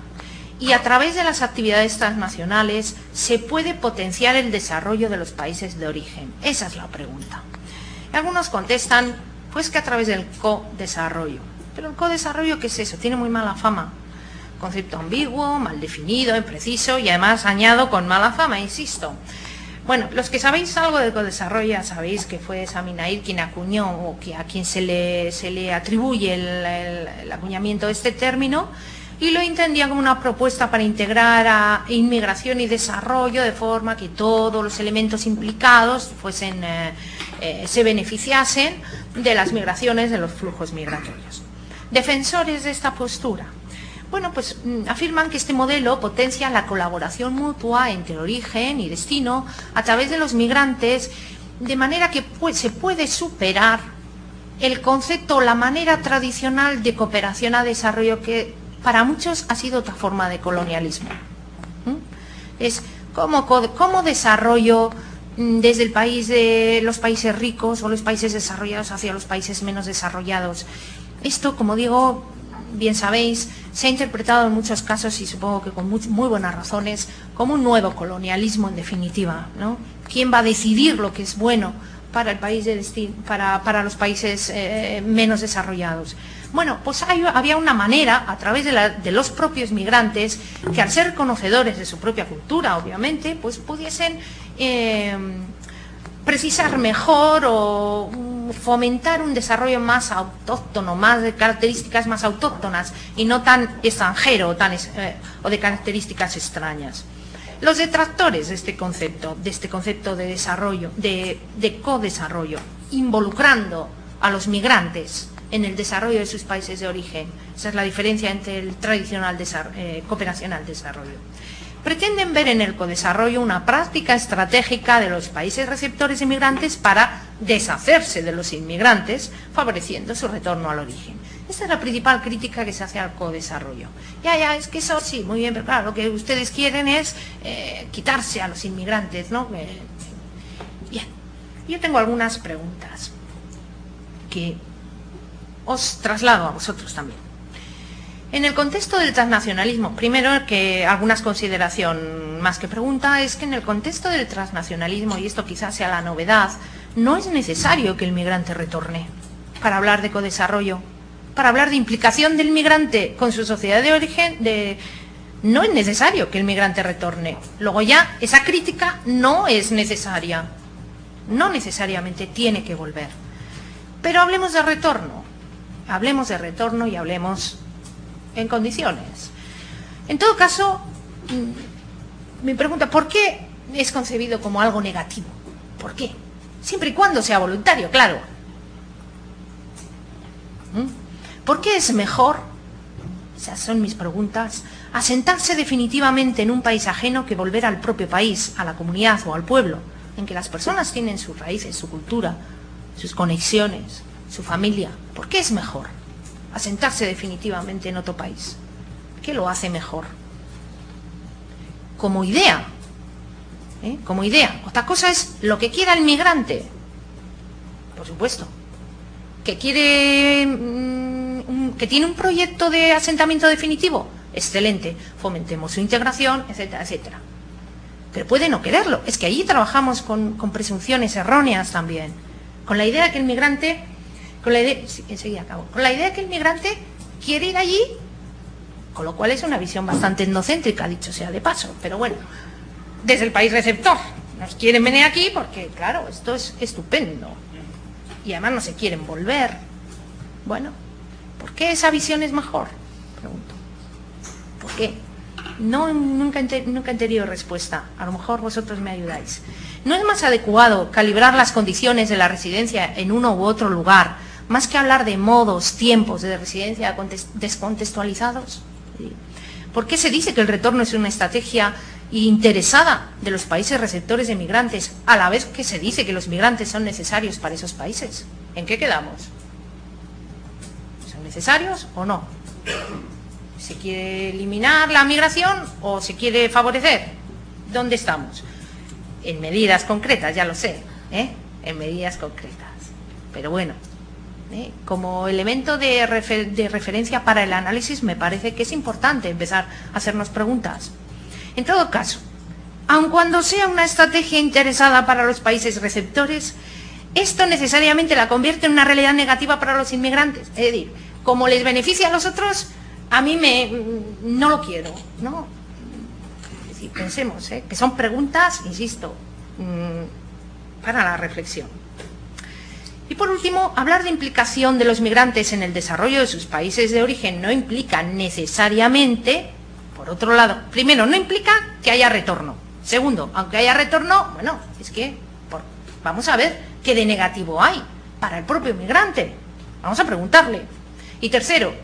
y a través de las actividades transnacionales se puede potenciar el desarrollo de los países de origen. Esa es la pregunta. Algunos contestan, pues que a través del co-desarrollo. Pero el codesarrollo, ¿qué es eso? Tiene muy mala fama. Concepto ambiguo, mal definido, impreciso y además añado con mala fama, insisto. Bueno, los que sabéis algo de ecodesarrollo ya sabéis que fue Sami Naïr quien acuñó, o que a quien se le atribuye el acuñamiento de este término, y lo entendía como una propuesta para integrar a inmigración y desarrollo de forma que todos los elementos implicados se beneficiasen de las migraciones, de los flujos migratorios. Defensores de esta postura. Bueno, pues afirman que este modelo potencia la colaboración mutua entre origen y destino a través de los migrantes, de manera que se puede superar el concepto, la manera tradicional de cooperación a desarrollo que para muchos ha sido otra forma de colonialismo. Es cómo desarrollo desde el país de los países ricos o los países desarrollados hacia los países menos desarrollados. Esto, como digo, bien sabéis, se ha interpretado en muchos casos, y supongo que con muy buenas razones, como un nuevo colonialismo en definitiva, ¿no? ¿Quién va a decidir lo que es bueno para el país de destino, para los países menos desarrollados? Bueno, pues había una manera, a través de los propios migrantes, que al ser conocedores de su propia cultura, obviamente, pues pudiesen precisar mejor o fomentar un desarrollo más autóctono, más de características más autóctonas y no tan extranjero o de características extrañas. Los detractores de este concepto de desarrollo, de codesarrollo, involucrando a los migrantes en el desarrollo de sus países de origen, esa es la diferencia entre el tradicional cooperación al desarrollo, pretenden ver en el codesarrollo una práctica estratégica de los países receptores de migrantes para deshacerse de los inmigrantes, favoreciendo su retorno al origen. Esta es la principal crítica que se hace al codesarrollo. Ya, es que eso sí, muy bien, pero claro, lo que ustedes quieren es quitarse a los inmigrantes, ¿no? Bien, yo tengo algunas preguntas que os traslado a vosotros también. En el contexto del transnacionalismo, primero que algunas consideración más que pregunta, es que en el contexto del transnacionalismo, y esto quizás sea la novedad, no es necesario que el migrante retorne para hablar de codesarrollo, para hablar de implicación del migrante con su sociedad de origen, no es necesario que el migrante retorne. Luego ya esa crítica no es necesaria, no necesariamente tiene que volver. Pero hablemos de retorno y hablemos en condiciones. En todo caso, mi pregunta, ¿por qué es concebido como algo negativo? ¿Por qué? Siempre y cuando sea voluntario, claro. ¿Por qué es mejor, esas son mis preguntas, asentarse definitivamente en un país ajeno que volver al propio país, a la comunidad o al pueblo, en que las personas tienen sus raíces, su cultura, sus conexiones, su familia? ¿Por qué es mejor asentarse definitivamente en otro país? ¿Qué lo hace mejor? Como idea, como idea. Otra cosa es lo que quiera el migrante, por supuesto. Que tiene un proyecto de asentamiento definitivo, excelente, fomentemos su integración, etcétera, etcétera. Pero puede no quererlo. Es que allí trabajamos con presunciones erróneas también, con la idea de que el migrante, con la idea de que el migrante quiere ir allí, con lo cual es una visión bastante etnocéntrica, dicho sea de paso, pero bueno, desde el país receptor nos quieren venir aquí porque, claro, esto es estupendo y además no se quieren volver. Bueno, ¿por qué esa visión es mejor? Pregunto. ¿Por qué? Nunca he tenido respuesta. A lo mejor vosotros me ayudáis. ¿No es más adecuado calibrar las condiciones de la residencia en uno u otro lugar, más que hablar de modos, tiempos de residencia descontextualizados? ¿Por qué se dice que el retorno es una estrategia interesada de los países receptores de migrantes, a la vez que se dice que los migrantes son necesarios para esos países? ¿En qué quedamos? ¿Son necesarios o no? ¿Se quiere eliminar la migración o se quiere favorecer? ¿Dónde estamos? En medidas concretas, ya lo sé, en medidas concretas. Pero bueno, como elemento de referencia para el análisis me parece que es importante empezar a hacernos preguntas. En todo caso, aun cuando sea una estrategia interesada para los países receptores, esto necesariamente la convierte en una realidad negativa para los inmigrantes. Es decir, como les beneficia a los otros, a mí no lo quiero, ¿no? Es decir, pensemos, que son preguntas, insisto, para la reflexión. Y por último, hablar de implicación de los migrantes en el desarrollo de sus países de origen no implica necesariamente, por otro lado, primero, no implica que haya retorno. Segundo, aunque haya retorno, bueno, es que vamos a ver qué de negativo hay para el propio migrante. Vamos a preguntarle. Y tercero,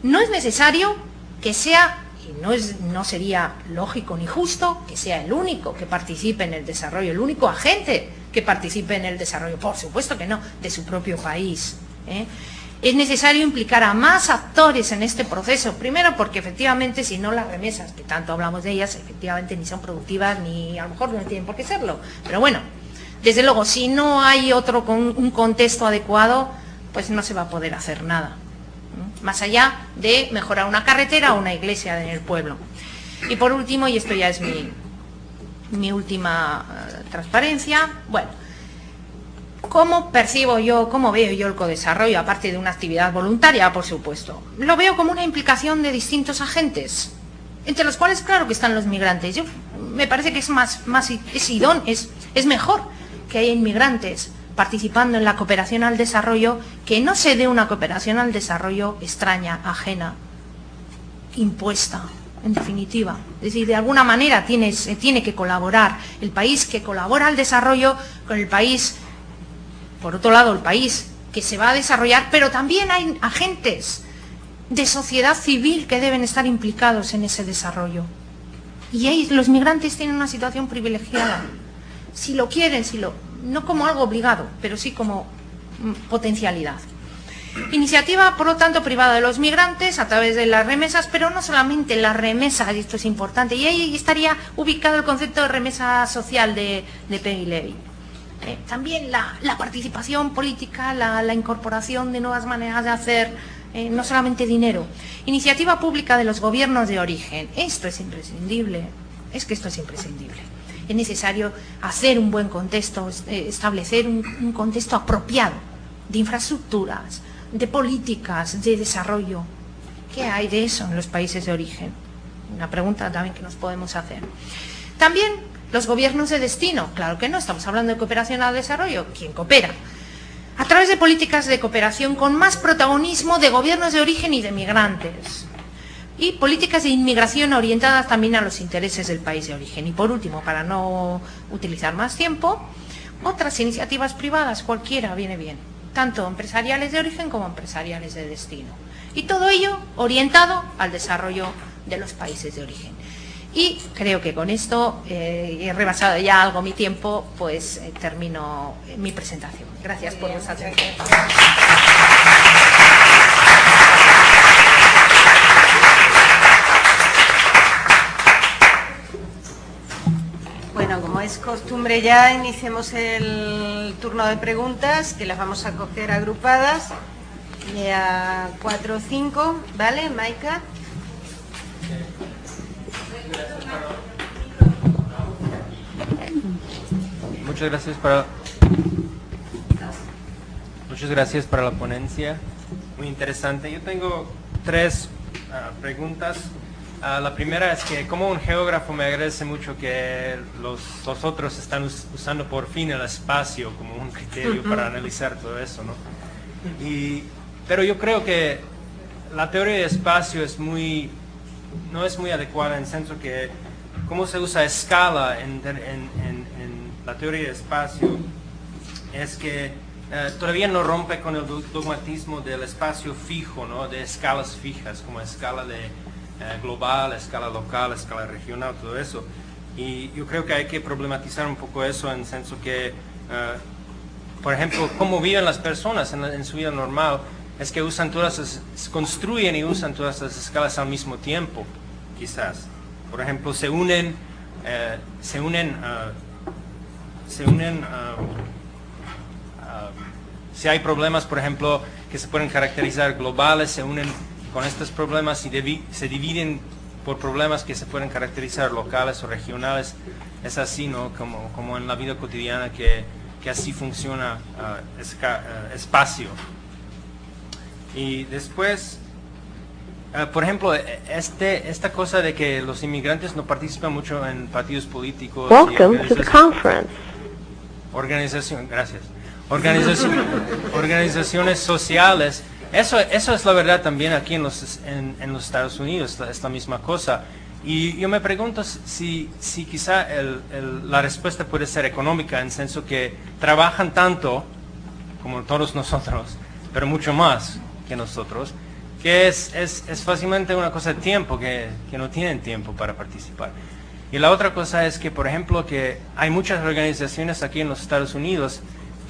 no es necesario que sea, y no sería lógico ni justo, que sea el único que participe en el desarrollo, el único agente que participe en el desarrollo, por supuesto que no, de su propio país. Es necesario implicar a más actores en este proceso, primero porque efectivamente si no las remesas, que tanto hablamos de ellas, efectivamente ni son productivas ni a lo mejor no tienen por qué serlo, pero bueno, desde luego si no hay un contexto adecuado, pues no se va a poder hacer nada, más allá de mejorar una carretera o una iglesia en el pueblo. Y por último, y esto ya es mi última transparencia, bueno, ¿cómo percibo yo, cómo veo yo el codesarrollo, aparte de una actividad voluntaria, por supuesto? Lo veo como una implicación de distintos agentes, entre los cuales claro que están los migrantes. Yo me parece que es mejor que haya inmigrantes participando en la cooperación al desarrollo, que no se dé una cooperación al desarrollo extraña, ajena, impuesta, en definitiva. Es decir, de alguna manera tiene que colaborar el país que colabora al desarrollo con el país, por otro lado, el país que se va a desarrollar, pero también hay agentes de sociedad civil que deben estar implicados en ese desarrollo. Y ahí los migrantes tienen una situación privilegiada. Si lo quieren, no como algo obligado, pero sí como potencialidad. Iniciativa, por lo tanto, privada de los migrantes a través de las remesas, pero no solamente las remesas, y esto es importante, y ahí estaría ubicado el concepto de remesa social de Peggy Levy. También la participación política, la incorporación de nuevas maneras de hacer, no solamente dinero. Iniciativa pública de los gobiernos de origen. Esto es imprescindible, esto es imprescindible. Es necesario hacer un buen contexto, establecer un contexto apropiado de infraestructuras, de políticas, de desarrollo. ¿Qué hay de eso en los países de origen? Una pregunta también que nos podemos hacer. También los gobiernos de destino, claro que no, estamos hablando de cooperación al desarrollo. ¿Quién coopera? A través de políticas de cooperación con más protagonismo de gobiernos de origen y de migrantes. Y políticas de inmigración orientadas también a los intereses del país de origen. Y por último, para no utilizar más tiempo, otras iniciativas privadas, cualquiera viene bien, tanto empresariales de origen como empresariales de destino. Y todo ello orientado al desarrollo de los países de origen. Y creo que con esto, he rebasado ya algo mi tiempo, pues termino mi presentación. Gracias por vuestra atención. Bueno, como es costumbre ya, iniciemos el turno de preguntas, que las vamos a coger agrupadas, de a 4 o 5, ¿vale, Maika? Muchas gracias para la ponencia, muy interesante. Yo tengo 3 preguntas. La primera es que como un geógrafo me agradece mucho que los otros están usando por fin el espacio como un criterio para analizar todo eso, ¿no? Pero yo creo que la teoría de espacio no es muy adecuada en el sentido que cómo se usa escala en la teoría de espacio es que todavía no rompe con el dogmatismo del espacio fijo, ¿no? De escalas fijas, como escala global, escala local, escala regional, todo eso. Y yo creo que hay que problematizar un poco eso en el senso que, por ejemplo, cómo viven las personas en su vida normal, es que construyen y usan todas las escalas al mismo tiempo, quizás. Por ejemplo, se unen si hay problemas, por ejemplo, que se pueden caracterizar globales, se unen con estos problemas y se dividen por problemas que se pueden caracterizar locales o regionales. Es así, ¿no? Como en la vida cotidiana que así funciona espacio. Y después, Por ejemplo, esta cosa de que los inmigrantes no participan mucho en partidos políticos. Welcome to the conference. Organizaciones sociales. Eso es la verdad también aquí en los Estados Unidos, es la misma cosa. Y yo me pregunto si quizá la respuesta puede ser económica, en el senso que trabajan tanto como todos nosotros, pero mucho más que nosotros, que es fácilmente una cosa de tiempo, que no tienen tiempo para participar. Y la otra cosa es que, por ejemplo, que hay muchas organizaciones aquí en los Estados Unidos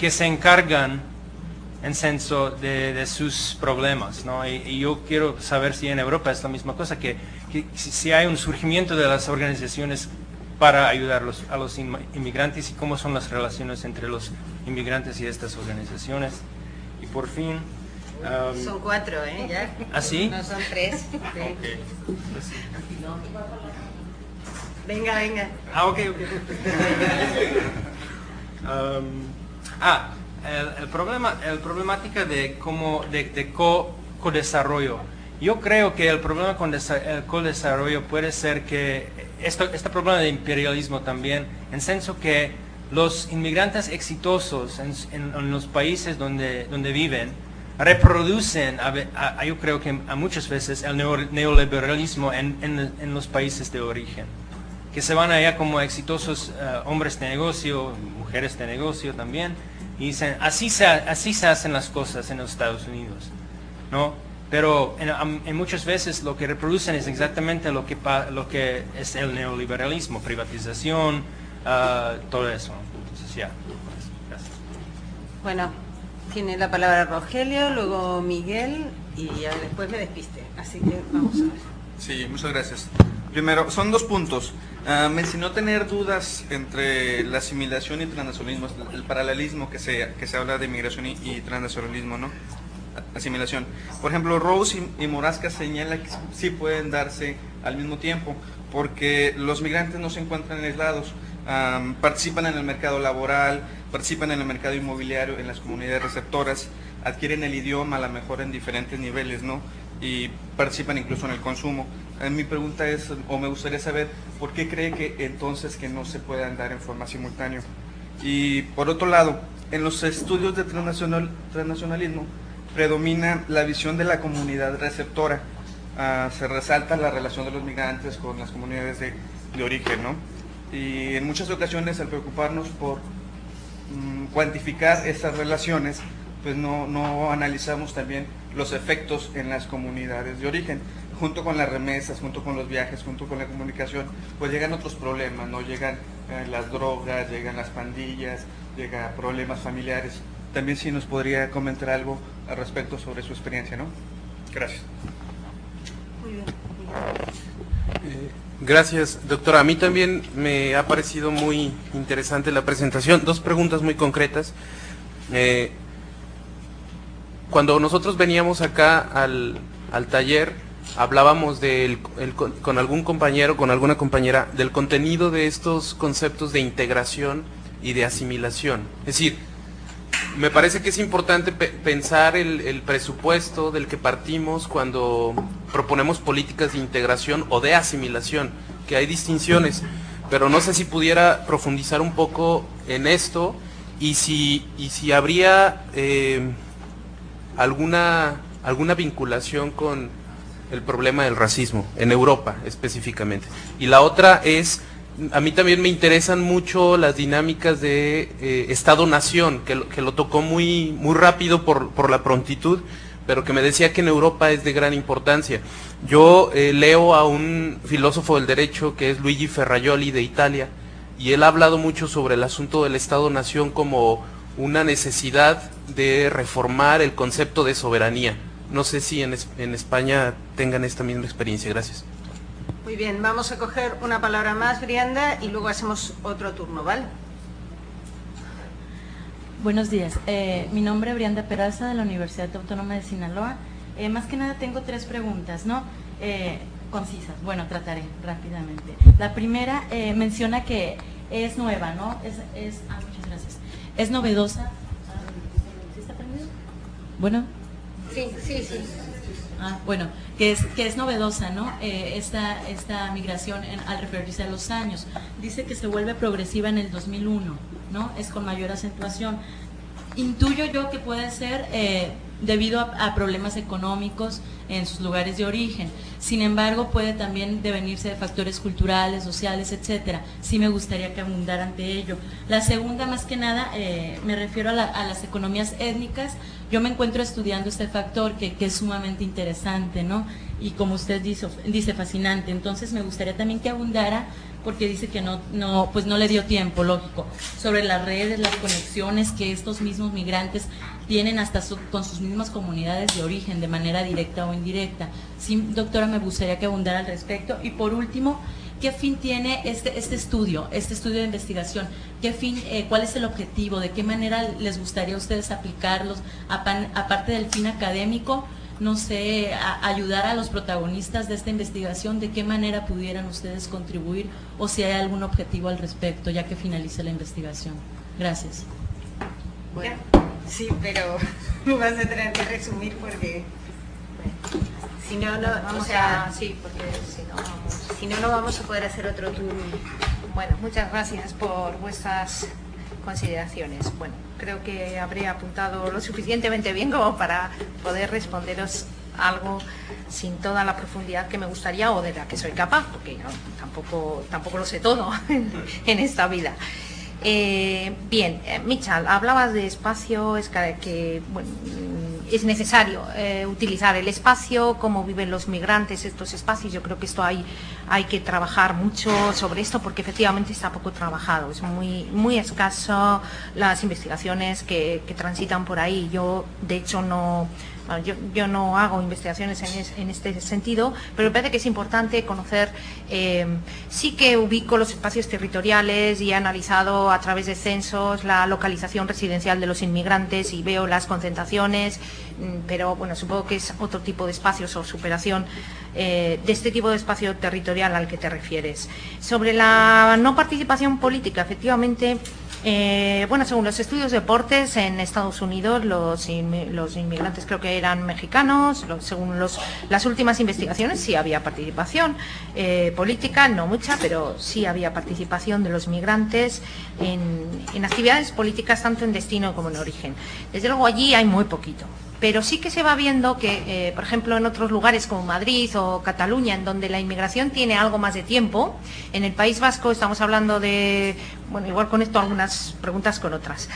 que se encargan en senso de sus problemas, ¿no? Y yo quiero saber si en Europa es la misma cosa, que si hay un surgimiento de las organizaciones para ayudar a los inmigrantes y cómo son las relaciones entre los inmigrantes y estas organizaciones. Y por fin... son 4, ¿eh? ¿Ya? ¿Ah, sí? No son 3. Sí. Okay. Venga. Ok. El problemática de co-desarrollo. Yo creo que el problema con el co-desarrollo puede ser que este problema de imperialismo también, en senso que los inmigrantes exitosos en los países donde viven reproducen, yo creo que a muchas veces, el neoliberalismo en los países de origen, que se van allá como exitosos hombres de negocio, mujeres de negocio también, y dicen, así se hacen las cosas en los Estados Unidos, ¿no? Pero en muchas veces lo que reproducen es exactamente lo que es el neoliberalismo, privatización, todo eso. Entonces ya, gracias. Bueno, tiene la palabra Rogelio, luego Miguel y ya después me despiste. Así que vamos a ver. Sí, muchas gracias. Primero, son 2 puntos. Mencionó tener dudas entre la asimilación y transnacionalismo, el paralelismo que se habla de migración y transnacionalismo, ¿no? Asimilación. Por ejemplo, Rose y Morasca señala que sí pueden darse al mismo tiempo, porque los migrantes no se encuentran aislados, participan en el mercado laboral, participan en el mercado inmobiliario, en las comunidades receptoras, adquieren el idioma a lo mejor en diferentes niveles, ¿no? Y participan incluso en el consumo. Mi pregunta es, o me gustaría saber, ¿por qué cree que entonces que no se puedan dar en forma simultánea? Y por otro lado, en los estudios de transnacionalismo predomina la visión de la comunidad receptora. Se resalta la relación de los migrantes con las comunidades de origen, ¿no? Y en muchas ocasiones, al preocuparnos por cuantificar esas relaciones, pues no analizamos también los efectos en las comunidades de origen. Junto con las remesas, junto con los viajes, junto con la comunicación, pues llegan otros problemas, ¿no? Llegan las drogas, llegan las pandillas, llegan problemas familiares. También si nos podría comentar algo al respecto sobre su experiencia, ¿no? Gracias. Muy bien. Gracias, doctora. A mí también me ha parecido muy interesante la presentación. 2 preguntas muy concretas. Cuando nosotros veníamos acá al taller, hablábamos con algún compañero, con alguna compañera, del contenido de estos conceptos de integración y de asimilación. Es decir, me parece que es importante pensar el presupuesto del que partimos cuando proponemos políticas de integración o de asimilación, que hay distinciones, pero no sé si pudiera profundizar un poco en esto y si habría alguna vinculación con el problema del racismo, en Europa específicamente. Y la otra es, a mí también me interesan mucho las dinámicas de Estado-Nación, que lo tocó muy rápido por la prontitud, pero que me decía que en Europa es de gran importancia. Yo leo a un filósofo del derecho que es Luigi Ferrajoli de Italia, y él ha hablado mucho sobre el asunto del Estado-Nación como una necesidad de reformar el concepto de soberanía. No sé si en España tengan esta misma experiencia. Gracias. Muy bien, vamos a coger una palabra más, Brianda, y luego hacemos otro turno, ¿vale? Buenos días, mi nombre es Brianda Peraza de la Universidad Autónoma de Sinaloa. Más que nada tengo 3 preguntas, ¿no? Concisas, bueno, trataré rápidamente. La primera menciona que es nueva, ¿no? Muchas gracias. Es novedosa. ¿Sí está prendido? Bueno, Sí. Bueno, que es novedosa, ¿no? Esta migración al referirse a los años. Dice que se vuelve progresiva en el 2001, ¿no? Es con mayor acentuación. Intuyo yo que puede ser debido a problemas económicos en sus lugares de origen. Sin embargo, puede también devenirse de factores culturales, sociales, etcétera. Sí me gustaría que abundara ante ello. La segunda, más que nada, me refiero a las economías étnicas. Yo me encuentro estudiando este factor que es sumamente interesante, ¿no? Y como usted dice, fascinante. Entonces me gustaría también que abundara, porque dice que pues no le dio tiempo, lógico, sobre las redes, las conexiones que estos mismos migrantes tienen hasta con sus mismas comunidades de origen, de manera directa o indirecta. Sí, doctora, me gustaría que abundara al respecto. Y por último, ¿qué fin tiene este estudio de investigación? ¿Qué fin, cuál es el objetivo? ¿De qué manera les gustaría a ustedes aplicarlos? Aparte del fin académico, no sé, ayudar a los protagonistas de esta investigación, ¿de qué manera pudieran ustedes contribuir o si hay algún objetivo al respecto, ya que finalice la investigación? Gracias. Bueno, sí, pero vas a tener que resumir porque si no, no vamos a poder hacer otro turno. Bueno, muchas gracias por vuestras consideraciones. Bueno, creo que habré apuntado lo suficientemente bien como para poder responderos algo sin toda la profundidad que me gustaría o de la que soy capaz, porque yo tampoco lo sé todo en esta vida. Bien, Michal, hablabas de espacio, es es necesario utilizar el espacio, cómo viven los migrantes estos espacios. Yo creo que esto hay que trabajar mucho sobre esto porque efectivamente está poco trabajado, es muy escaso las investigaciones que transitan por ahí. Yo, de hecho, yo no hago investigaciones en este sentido, pero me parece que es importante conocer. Sí que ubico los espacios territoriales y he analizado a través de censos la localización residencial de los inmigrantes y veo las concentraciones, pero bueno, supongo que es otro tipo de espacios o superación de este tipo de espacio territorial al que te refieres. Sobre la no participación política, efectivamente, según los estudios de Portes en Estados Unidos, los inmigrantes creo que eran mexicanos. Según las últimas investigaciones, sí había participación política, no mucha, pero sí había participación de los migrantes en actividades políticas, tanto en destino como en origen. Desde luego allí hay muy poquito. Pero sí que se va viendo que, por ejemplo, en otros lugares como Madrid o Cataluña, en donde la inmigración tiene algo más de tiempo, en el País Vasco estamos hablando de, bueno, igual conecto algunas preguntas con otras.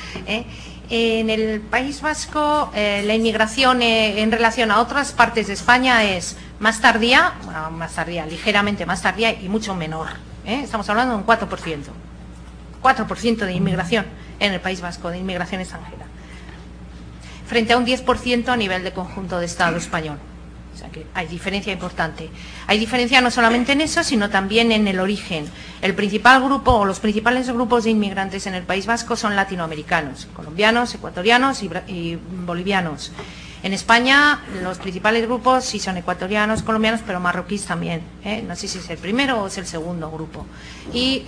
En el País Vasco la inmigración en relación a otras partes de España es más tardía, ligeramente más tardía y mucho menor. Estamos hablando de un 4%. 4% de inmigración en el País Vasco, de inmigración extranjera, frente a un 10% a nivel de conjunto de Estado español. O sea que hay diferencia importante. Hay diferencia no solamente en eso, sino también en el origen. El principal grupo o los principales grupos de inmigrantes en el País Vasco son latinoamericanos, colombianos, ecuatorianos y bolivianos. En España los principales grupos sí son ecuatorianos, colombianos, pero marroquíes también. No sé si es el primero o es el segundo grupo. Y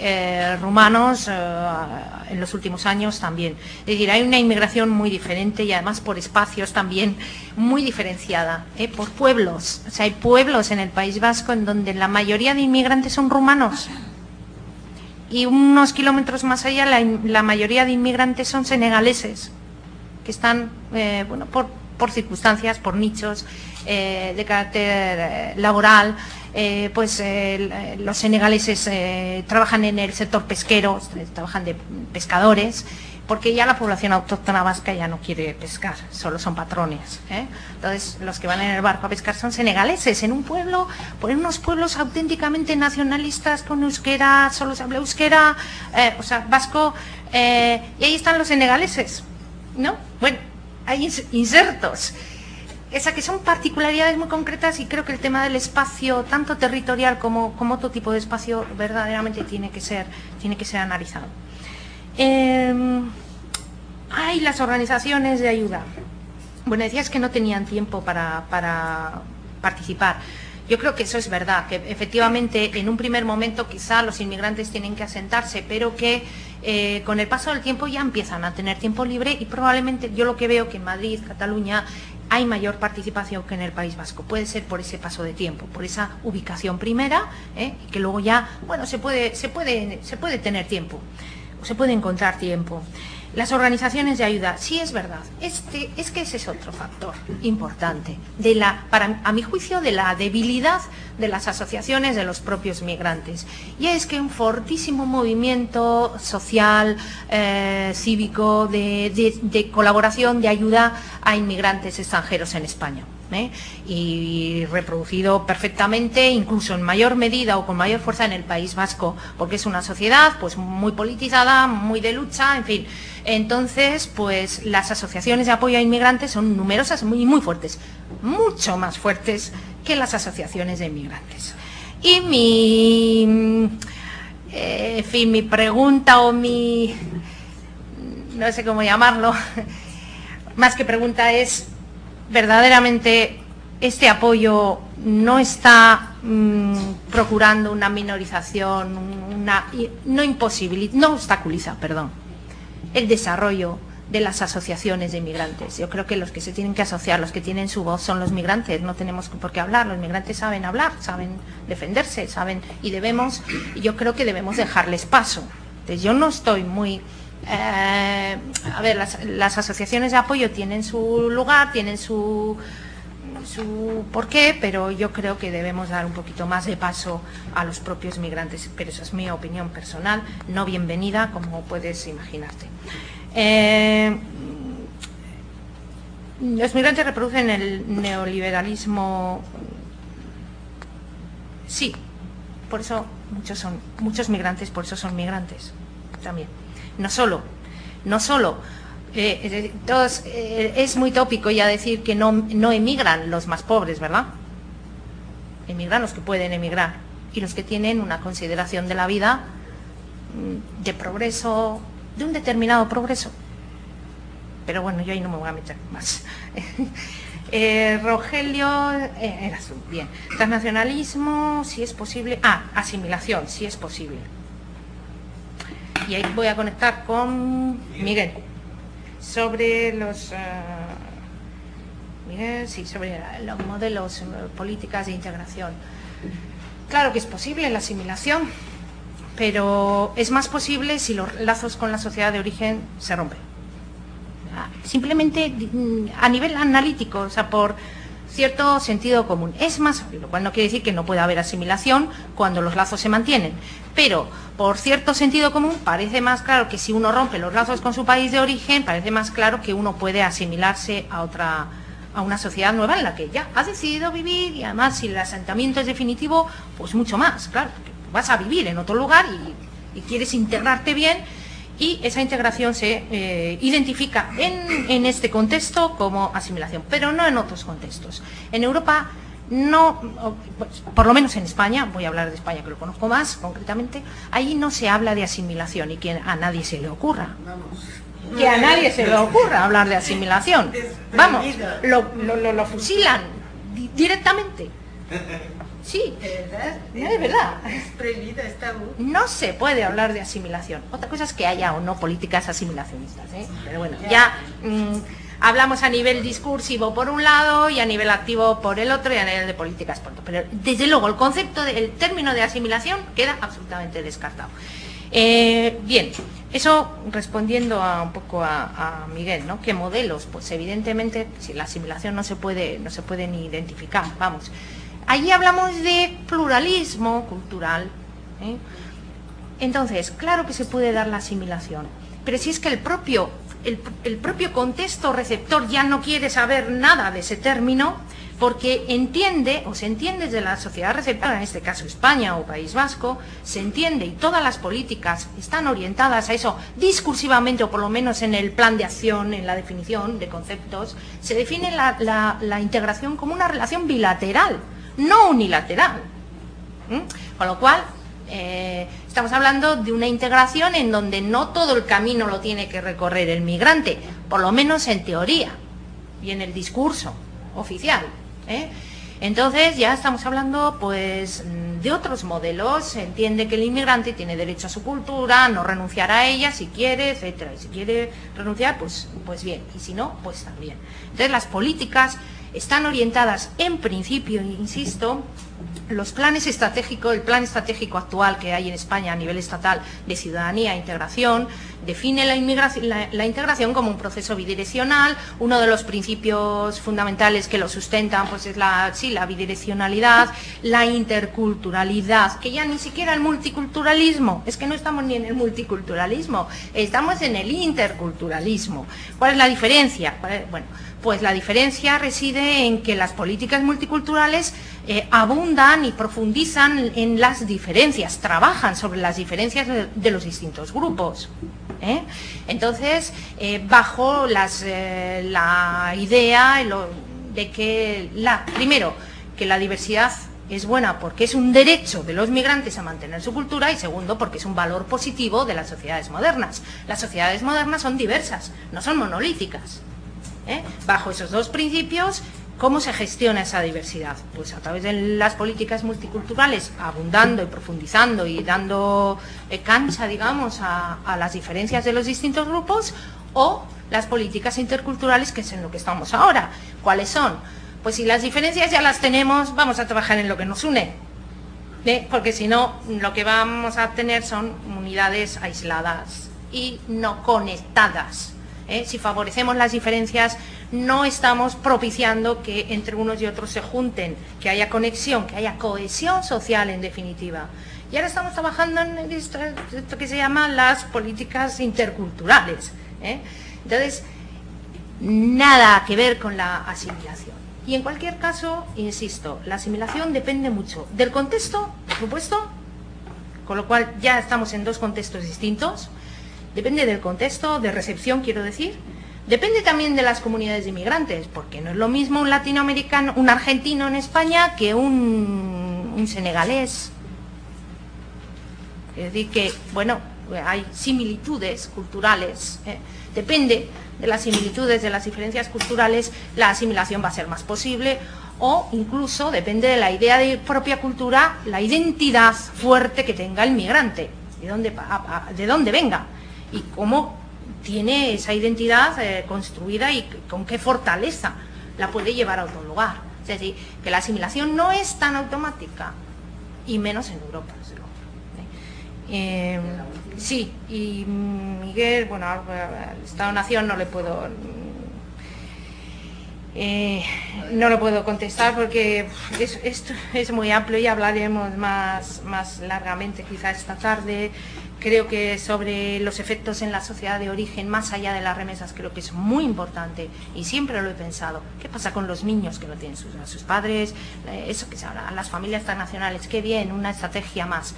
rumanos en los últimos años también. Es decir, hay una inmigración muy diferente y además por espacios también muy diferenciada, por pueblos. O sea, hay pueblos en el País Vasco en donde la mayoría de inmigrantes son rumanos. Y unos kilómetros más allá la mayoría de inmigrantes son senegaleses, que están, por circunstancias, por nichos de carácter laboral, los senegaleses trabajan en el sector pesquero, trabajan de pescadores, porque ya la población autóctona vasca ya no quiere pescar, solo son patrones. Entonces, los que van en el barco a pescar son senegaleses, en un pueblo, en unos pueblos auténticamente nacionalistas, con euskera, solo se habla euskera, vasco, y ahí están los senegaleses, ¿no? Bueno, hay insertos, que son particularidades muy concretas, y creo que el tema del espacio, tanto territorial como otro tipo de espacio, verdaderamente tiene que ser analizado. Hay las organizaciones de ayuda. Bueno, decías que no tenían tiempo para participar. Yo creo que eso es verdad, que efectivamente en un primer momento quizá los inmigrantes tienen que asentarse, pero que con el paso del tiempo ya empiezan a tener tiempo libre, y probablemente yo lo que veo que en Madrid, Cataluña, hay mayor participación que en el País Vasco. Puede ser por ese paso de tiempo, por esa ubicación primera, que luego ya, bueno, se puede tener tiempo, o se puede encontrar tiempo. Las organizaciones de ayuda, sí es verdad, es que ese es otro factor importante, a mi juicio, de la debilidad de las asociaciones de los propios migrantes. Y es que un fortísimo movimiento social, cívico, de colaboración, de ayuda a inmigrantes extranjeros en España. Y reproducido perfectamente, incluso en mayor medida o con mayor fuerza en el País Vasco, porque es una sociedad pues muy politizada, muy de lucha, en fin. Entonces, pues las asociaciones de apoyo a inmigrantes son numerosas y muy fuertes, mucho más fuertes que las asociaciones de inmigrantes. Y mi pregunta o no sé cómo llamarlo, más que pregunta es, verdaderamente este apoyo no está procurando una minorización, no obstaculiza, el desarrollo de las asociaciones de inmigrantes. Yo creo que los que se tienen que asociar, los que tienen su voz, son los migrantes. No tenemos por qué hablar. Los migrantes saben hablar, saben defenderse, yo creo que debemos dejarles paso. Entonces, yo no estoy muy... las asociaciones de apoyo tienen su lugar, tienen su porqué, pero yo creo que debemos dar un poquito más de paso a los propios migrantes, pero eso es mi opinión personal, no bienvenida, como puedes imaginarte. Los migrantes reproducen el neoliberalismo, sí, por eso muchos migrantes, por eso son migrantes también. No solo, es muy tópico ya decir que no emigran los más pobres, ¿verdad? Emigran los que pueden emigrar y los que tienen una consideración de la vida de progreso, de un determinado progreso. Pero bueno, yo ahí no me voy a meter más. Rogelio, eras tú, bien. Transnacionalismo, si es posible. Asimilación, si es posible. Y ahí voy a conectar con Miguel sobre los modelos, políticas de integración. Claro que es posible la asimilación, pero es más posible si los lazos con la sociedad de origen se rompen. Simplemente a nivel analítico, o sea, por cierto sentido común. Es más, lo cual no quiere decir que no pueda haber asimilación cuando los lazos se mantienen, pero por cierto sentido común parece más claro que si uno rompe los lazos con su país de origen, parece más claro que uno puede asimilarse a una sociedad nueva en la que ya ha decidido vivir, y además si el asentamiento es definitivo, pues mucho más, claro, porque vas a vivir en otro lugar y quieres integrarte bien, y esa integración se identifica en este contexto como asimilación, pero no en otros contextos. En Europa no, por lo menos en España, voy a hablar de España que lo conozco más concretamente, ahí no se habla de asimilación y que a nadie se le ocurra. Que a nadie se le ocurra hablar de asimilación. Vamos, lo fusilan directamente. Sí, es verdad. Es prohibido, es tabú. No se puede hablar de asimilación. Otra cosa es que haya o no políticas asimilacionistas, pero bueno, ya hablamos a nivel discursivo por un lado y a nivel activo por el otro y a nivel de políticas por otro. Pero desde luego el concepto, el término de asimilación queda absolutamente descartado. Bien, eso respondiendo un poco a Miguel, ¿no? ¿Qué modelos? Pues evidentemente si la asimilación no se puede ni identificar, vamos. Allí hablamos de pluralismo cultural, Entonces, claro que se puede dar la asimilación, pero si es que el propio contexto receptor ya no quiere saber nada de ese término, porque entiende, o se entiende desde la sociedad receptora, en este caso España o País Vasco, se entiende, y todas las políticas están orientadas a eso discursivamente, o por lo menos en el plan de acción, en la definición de conceptos, se define la integración como una relación bilateral, no unilateral. Con lo cual, estamos hablando de una integración en donde no todo el camino lo tiene que recorrer el migrante, por lo menos en teoría y en el discurso oficial. Entonces ya estamos hablando pues de otros modelos. Se entiende que el inmigrante tiene derecho a su cultura, no renunciar a ella si quiere, etcétera. Y si quiere renunciar, pues bien, y si no, pues también. Entonces las políticas están orientadas, en principio, insisto, los planes estratégicos, el plan estratégico actual que hay en España a nivel estatal de ciudadanía e integración, define la integración como un proceso bidireccional. Uno de los principios fundamentales que lo sustentan pues es la bidireccionalidad, la interculturalidad, que ya ni siquiera el multiculturalismo, es que no estamos ni en el multiculturalismo, estamos en el interculturalismo. ¿Cuál es la diferencia? Bueno, pues la diferencia reside en que las políticas multiculturales abundan y profundizan en las diferencias, trabajan sobre las diferencias de los distintos grupos. Entonces, bajo la idea de que, primero, que la diversidad es buena porque es un derecho de los migrantes a mantener su cultura, y segundo, porque es un valor positivo de las sociedades modernas. Las sociedades modernas son diversas, no son monolíticas. Bajo esos dos principios, ¿cómo se gestiona esa diversidad? Pues a través de las políticas multiculturales, abundando y profundizando y dando cancha, digamos, a las diferencias de los distintos grupos, o las políticas interculturales, que es en lo que estamos ahora. ¿Cuáles son? Pues si las diferencias ya las tenemos, vamos a trabajar en lo que nos une, porque si no, lo que vamos a tener son unidades aisladas y no conectadas. Si favorecemos las diferencias, no estamos propiciando que entre unos y otros se junten, que haya conexión, que haya cohesión social, en definitiva. Y ahora estamos trabajando en esto que se llama las políticas interculturales. Entonces, nada que ver con la asimilación. Y en cualquier caso, insisto, la asimilación depende mucho del contexto, por supuesto, con lo cual ya estamos en dos contextos distintos. Depende del contexto, de recepción, quiero decir. Depende también de las comunidades de inmigrantes, porque no es lo mismo un latinoamericano, un argentino en España, que un senegalés. Es decir que, bueno, hay similitudes culturales. Depende de las similitudes, de las diferencias culturales, la asimilación va a ser más posible, o incluso depende de la idea de propia cultura, la identidad fuerte que tenga el migrante, de dónde venga. Y cómo tiene esa identidad construida y con qué fortaleza la puede llevar a otro lugar. Es decir, que la asimilación no es tan automática, y menos en Europa, desde luego. Sí, y Miguel, bueno, al Estado-Nación no le puedo contestar porque esto es muy amplio y hablaremos más largamente quizá esta tarde. Creo que sobre los efectos en la sociedad de origen, más allá de las remesas, creo que es muy importante, y siempre lo he pensado. ¿Qué pasa con los niños que no tienen a sus padres? Eso que se habla, las familias transnacionales, qué bien, una estrategia más.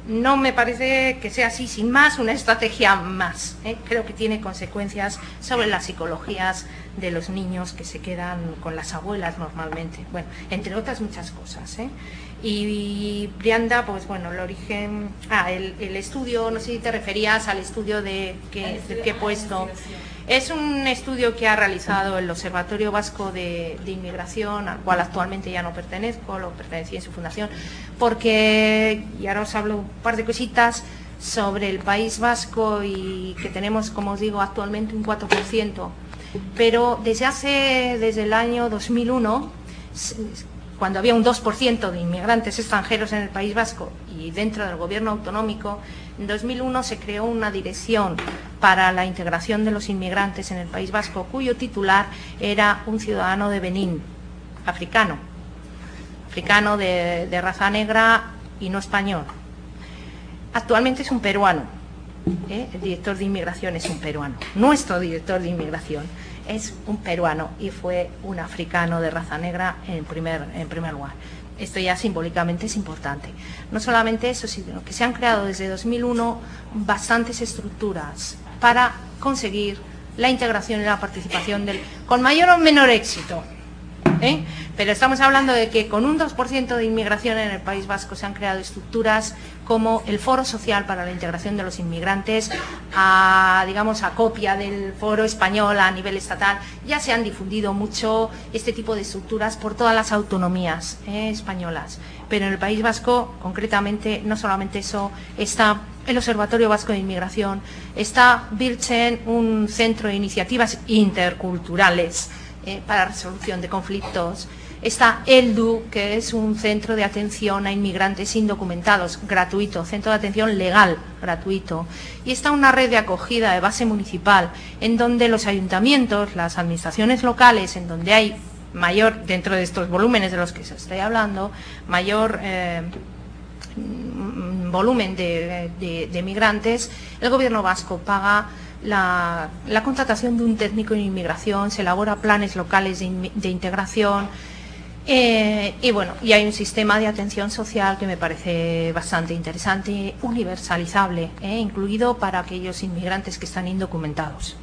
No me parece que sea así, sin más, una estrategia más. Creo que tiene consecuencias sobre las psicologías de los niños que se quedan con las abuelas normalmente. Bueno, entre otras muchas cosas. Y Brianda, pues bueno, el origen... el estudio, no sé si te referías al estudio que he puesto. Es un estudio que ha realizado el Observatorio Vasco de Inmigración, al cual actualmente ya no pertenezco, lo pertenecí en su fundación, porque, y ahora os hablo un par de cositas sobre el País Vasco, y que tenemos, como os digo, actualmente un 4%, pero desde el año 2001, cuando había un 2% de inmigrantes extranjeros en el País Vasco y dentro del gobierno autonómico, en 2001 se creó una dirección para la integración de los inmigrantes en el País Vasco, cuyo titular era un ciudadano de Benín, africano de raza negra y no español. Actualmente es un peruano, el director de inmigración es un peruano, nuestro director de inmigración es un peruano y fue un africano de raza negra en primer lugar. Esto ya simbólicamente es importante. No solamente eso, sino que se han creado desde 2001 bastantes estructuras para conseguir la integración y la participación con mayor o menor éxito, Pero estamos hablando de que con un 2% de inmigración en el País Vasco se han creado estructuras como el Foro Social para la Integración de los Inmigrantes, digamos, a copia del Foro Español a nivel estatal. Ya se han difundido mucho este tipo de estructuras por todas las autonomías españolas. Pero en el País Vasco, concretamente, no solamente eso, está el Observatorio Vasco de Inmigración, está Birchen, un centro de iniciativas interculturales para resolución de conflictos, está ELDU, que es un centro de atención a inmigrantes indocumentados, gratuito, centro de atención legal, gratuito, y está una red de acogida de base municipal, en donde los ayuntamientos, las administraciones locales, en donde hay mayor, dentro de estos volúmenes de los que se está hablando, mayor volumen de migrantes, el Gobierno vasco paga la contratación de un técnico en inmigración, se elabora planes locales de integración, y bueno, y hay un sistema de atención social que me parece bastante interesante, universalizable, incluido para aquellos inmigrantes que están indocumentados.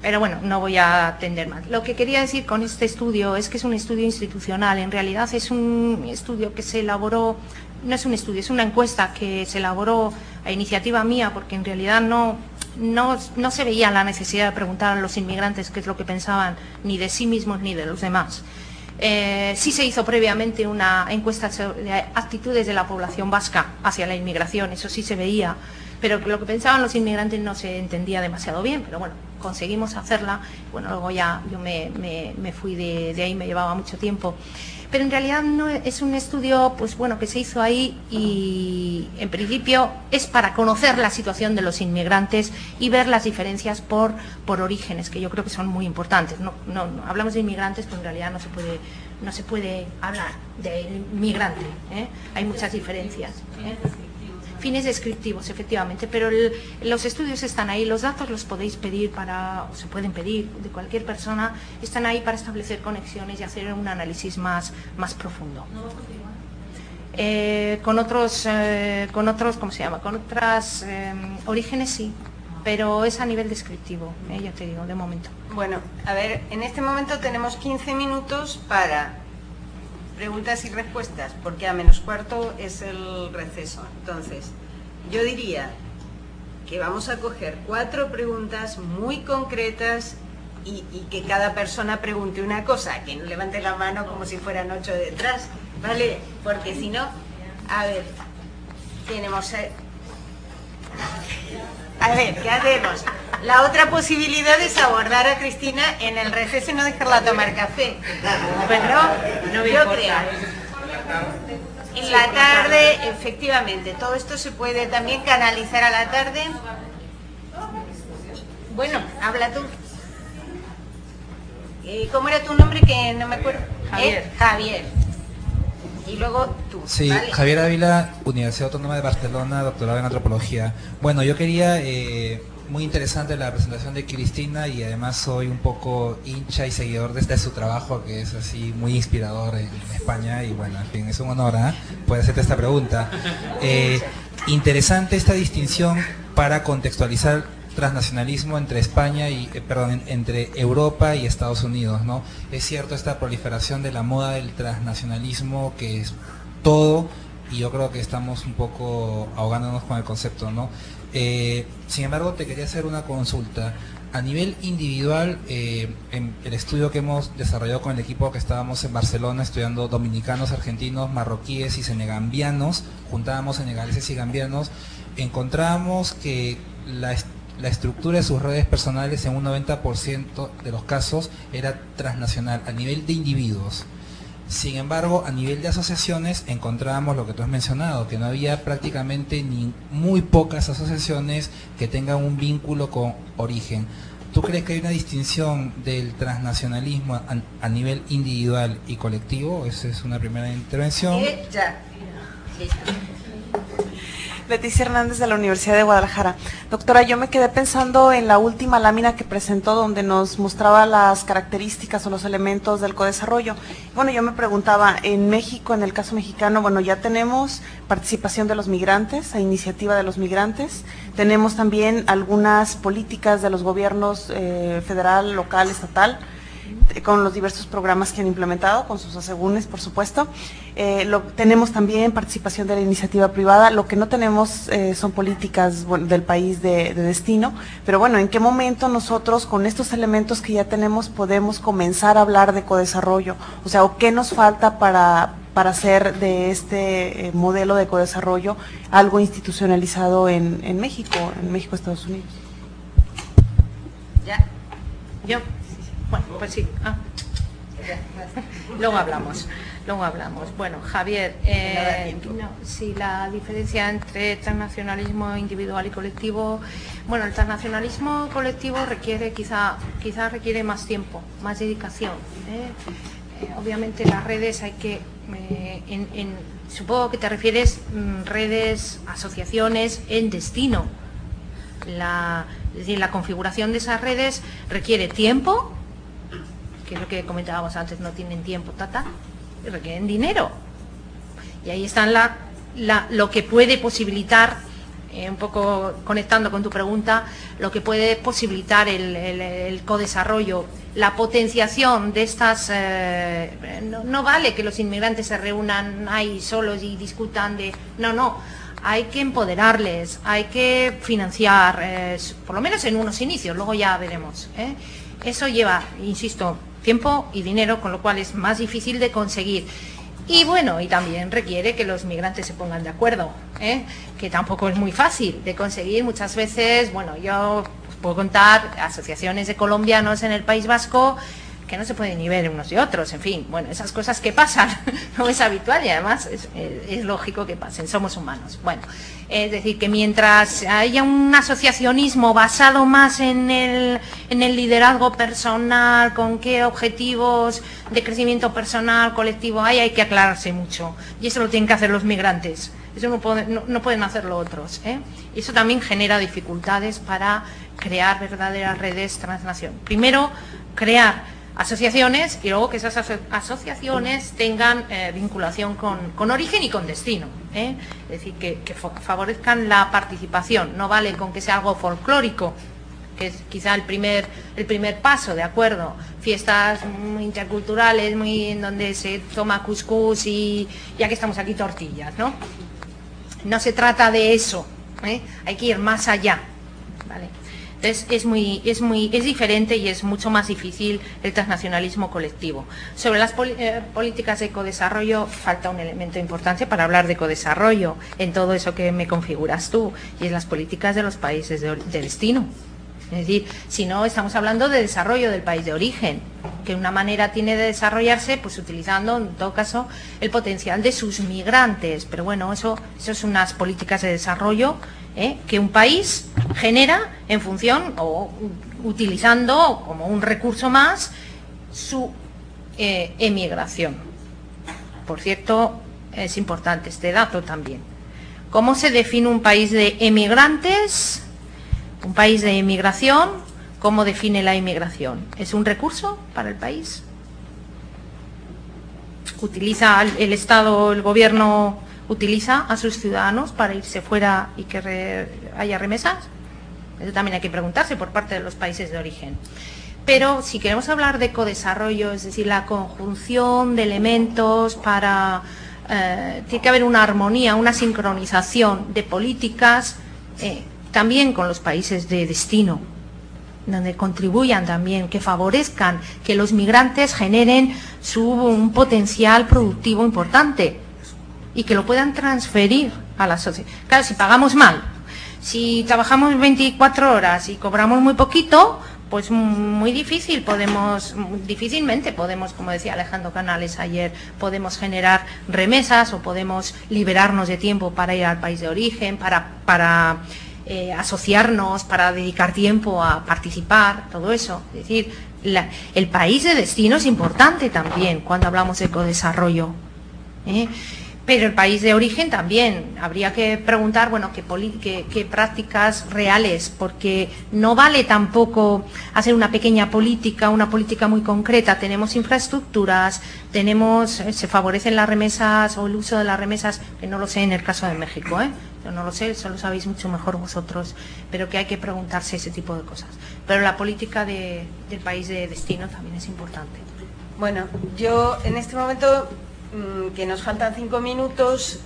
Pero bueno, no voy a atender más. Lo que quería decir con este estudio es que es un estudio institucional. En realidad es un estudio que se elaboró, no es un estudio, es una encuesta que se elaboró a iniciativa mía, porque en realidad no se veía la necesidad de preguntar a los inmigrantes qué es lo que pensaban, ni de sí mismos ni de los demás. Sí se hizo previamente una encuesta sobre actitudes de la población vasca hacia la inmigración, eso sí se veía, pero lo que pensaban los inmigrantes no se entendía demasiado bien, pero bueno, conseguimos hacerla. Bueno, luego ya yo me fui de ahí, me llevaba mucho tiempo. Pero en realidad no es un estudio, pues bueno, que se hizo ahí y en principio es para conocer la situación de los inmigrantes y ver las diferencias por orígenes, que yo creo que son muy importantes. No hablamos de inmigrantes, pero en realidad no se puede hablar de inmigrante, hay muchas diferencias. Fines descriptivos, efectivamente, pero los estudios están ahí, los datos los podéis pedir o se pueden pedir de cualquier persona, están ahí para establecer conexiones y hacer un análisis más profundo. Con otros, ¿cómo se llama? Con otros orígenes sí, pero es a nivel descriptivo, ya te digo, de momento. Bueno, a ver, en este momento tenemos 15 minutos para preguntas y respuestas, porque a -4 es el receso. Entonces, yo diría que vamos a coger 4 preguntas muy concretas y que cada persona pregunte una cosa, que no levante la mano como si fueran 8 detrás, ¿vale? Porque si no, a ver, tenemos... A ver, ¿qué hacemos? La otra posibilidad es abordar a Cristina en el receso y no dejarla tomar café. No yo creo. En la tarde, efectivamente, todo esto se puede también canalizar a la tarde. Bueno, habla tú. ¿Cómo era tu nombre? Que no me acuerdo. Javier. Javier. Y luego tú. Sí, ¿vale? Javier Ávila, Universidad Autónoma de Barcelona, doctorado en antropología. Bueno, yo quería, muy interesante la presentación de Cristina y además soy un poco hincha y seguidor de su trabajo, que es así muy inspirador en España y bueno, en fin, es un honor, poder hacerte esta pregunta. Interesante esta distinción para contextualizar transnacionalismo entre España y, entre Europa y Estados Unidos, ¿no? Es cierto esta proliferación de la moda del transnacionalismo que es todo, y yo creo que estamos un poco ahogándonos con el concepto, ¿no? Sin embargo, te quería hacer una consulta. A nivel individual, en el estudio que hemos desarrollado con el equipo que estábamos en Barcelona estudiando dominicanos, argentinos, marroquíes y senegambianos, juntábamos senegaleses y gambianos, encontrábamos que la estructura de sus redes personales en un 90% de los casos era transnacional, a nivel de individuos. Sin embargo, a nivel de asociaciones encontrábamos lo que tú has mencionado, que no había prácticamente ni muy pocas asociaciones que tengan un vínculo con origen. ¿Tú crees que hay una distinción del transnacionalismo a nivel individual y colectivo? Esa es una primera intervención. Ya. Listo. Leticia Hernández de la Universidad de Guadalajara. Doctora, yo me quedé pensando en la última lámina que presentó donde nos mostraba las características o los elementos del codesarrollo. Bueno, yo me preguntaba, en México, en el caso mexicano, bueno, ya tenemos participación de los migrantes, a iniciativa de los migrantes, tenemos también algunas políticas de los gobiernos federal, local, estatal, con los diversos programas que han implementado, con sus asegúnes, por supuesto. Tenemos también participación de la iniciativa privada. Lo que no tenemos son políticas del país de destino, pero bueno, ¿en qué momento nosotros con estos elementos que ya tenemos podemos comenzar a hablar de codesarrollo? O sea, ¿o qué nos falta para hacer de este modelo de codesarrollo algo institucionalizado en México, Estados Unidos? Ya, yo, bueno, pues sí. Luego hablamos. Bueno, Javier, sí, la diferencia entre transnacionalismo individual y colectivo, bueno, el transnacionalismo colectivo requiere quizá requiere más tiempo, más dedicación. Obviamente las redes hay que, supongo que te refieres redes, asociaciones en destino. Es decir, la configuración de esas redes requiere tiempo, que es lo que comentábamos antes, no tienen tiempo, y requieren dinero. Y ahí están lo que puede posibilitar, un poco conectando con tu pregunta, lo que puede posibilitar el codesarrollo, la potenciación de estas... no vale que los inmigrantes se reúnan ahí solos y discutan de... No. Hay que empoderarles, hay que financiar, por lo menos en unos inicios, luego ya veremos. Eso lleva, insisto, tiempo y dinero, con lo cual es más difícil de conseguir. Y bueno, y también requiere que los migrantes se pongan de acuerdo, que tampoco es muy fácil de conseguir. Muchas veces, bueno, yo puedo contar asociaciones de colombianos en el País Vasco que no se pueden ni ver unos y otros, en fin, bueno, esas cosas que pasan, no es habitual y además es lógico que pasen, somos humanos. Bueno, es decir, que mientras haya un asociacionismo basado más en el liderazgo personal, con qué objetivos de crecimiento personal, colectivo hay que aclararse mucho, y eso lo tienen que hacer los migrantes, eso no pueden hacerlo otros, y eso también genera dificultades para crear verdaderas redes transnacionales. Primero, crear asociaciones y luego que esas asociaciones tengan vinculación con origen y con destino, es decir, que favorezcan la participación. No vale con que sea algo folclórico, que es quizá el primer paso, de acuerdo, fiestas muy interculturales, muy en donde se toma cuscús y ya que estamos aquí tortillas, no se trata de eso, hay que ir más allá, ¿vale? Entonces es diferente y es mucho más difícil el transnacionalismo colectivo. Sobre las políticas de ecodesarrollo falta un elemento importante para hablar de ecodesarrollo en todo eso que me configuras tú, y es las políticas de los países de destino. Es decir, si no, estamos hablando de desarrollo del país de origen, que una manera tiene de desarrollarse, pues utilizando, en todo caso, el potencial de sus migrantes. Pero bueno, eso es unas políticas de desarrollo que un país genera en función o utilizando como un recurso más su emigración. Por cierto, es importante este dato también. ¿Cómo se define un país de emigrantes? Un país de emigración, ¿cómo define la inmigración? ¿Es un recurso para el país? ¿Utiliza el Estado, el gobierno, utiliza a sus ciudadanos para irse fuera y que haya remesas? Eso también hay que preguntarse por parte de los países de origen. Pero si queremos hablar de ecodesarrollo, es decir, la conjunción de elementos para... tiene que haber una armonía, una sincronización de políticas, también con los países de destino, donde contribuyan también, que favorezcan que los migrantes generen un potencial productivo importante y que lo puedan transferir a la sociedad. Claro, si pagamos mal, si trabajamos 24 horas y cobramos muy poquito, pues difícilmente podemos, como decía Alejandro Canales ayer, podemos generar remesas o podemos liberarnos de tiempo para ir al país de origen, para asociarnos, para dedicar tiempo a participar, todo eso. Es decir, el país de destino es importante también cuando hablamos de ecodesarrollo, Pero el país de origen también. Habría que preguntar, bueno, qué prácticas reales, porque no vale tampoco hacer una pequeña política, una política muy concreta. Tenemos infraestructuras, se favorecen las remesas o el uso de las remesas, que no lo sé en el caso de México, yo no lo sé, eso lo sabéis mucho mejor vosotros, pero que hay que preguntarse ese tipo de cosas. Pero la política del país de destino también es importante. Bueno, yo en este momento, que nos faltan 5 minutos,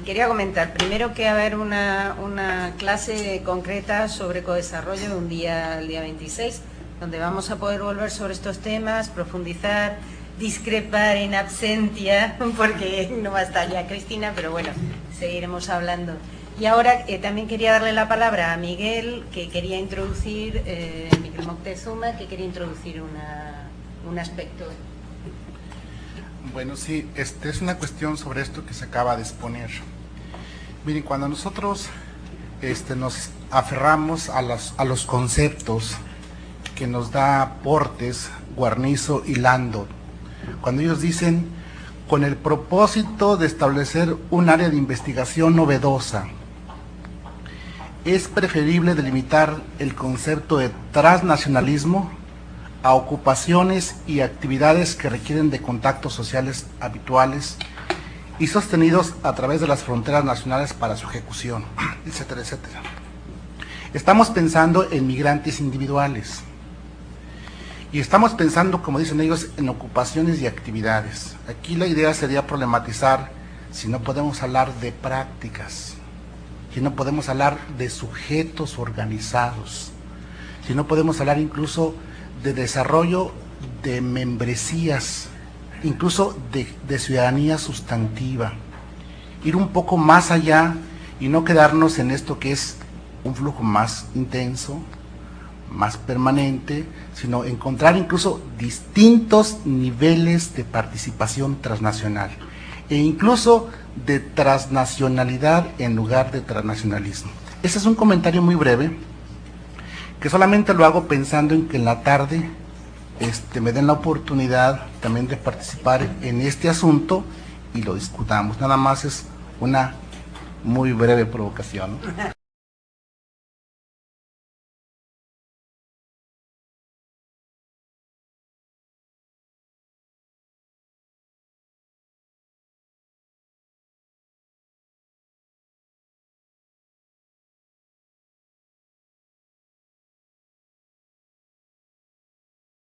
quería comentar primero que va a haber una clase concreta sobre codesarrollo el día 26, donde vamos a poder volver sobre estos temas, profundizar, discrepar en absentia, porque no va a estar ya Cristina, pero bueno, seguiremos hablando. Y ahora también quería darle la palabra a Miguel, que quería introducir, Miguel Moctezuma, que quería introducir un aspecto. Bueno, sí, es una cuestión sobre esto que se acaba de exponer. Miren, cuando nosotros nos aferramos a los conceptos que nos da Portes, Guarnizo y Lando, cuando ellos dicen, con el propósito de establecer un área de investigación novedosa, es preferible delimitar el concepto de transnacionalismo a ocupaciones y actividades que requieren de contactos sociales habituales y sostenidos a través de las fronteras nacionales para su ejecución, etcétera, etcétera. Estamos pensando en migrantes individuales y estamos pensando, como dicen ellos, en ocupaciones y actividades. Aquí la idea sería problematizar si no podemos hablar de prácticas, si no podemos hablar de sujetos organizados, si no podemos hablar incluso de desarrollo de membresías, incluso de ciudadanía sustantiva, ir un poco más allá y no quedarnos en esto que es un flujo más intenso, más permanente, sino encontrar incluso distintos niveles de participación transnacional e incluso de transnacionalidad en lugar de transnacionalismo. Ese es un comentario muy breve, que solamente lo hago pensando en que en la tarde me den la oportunidad también de participar en este asunto y lo discutamos. Nada más es una muy breve provocación, ¿no?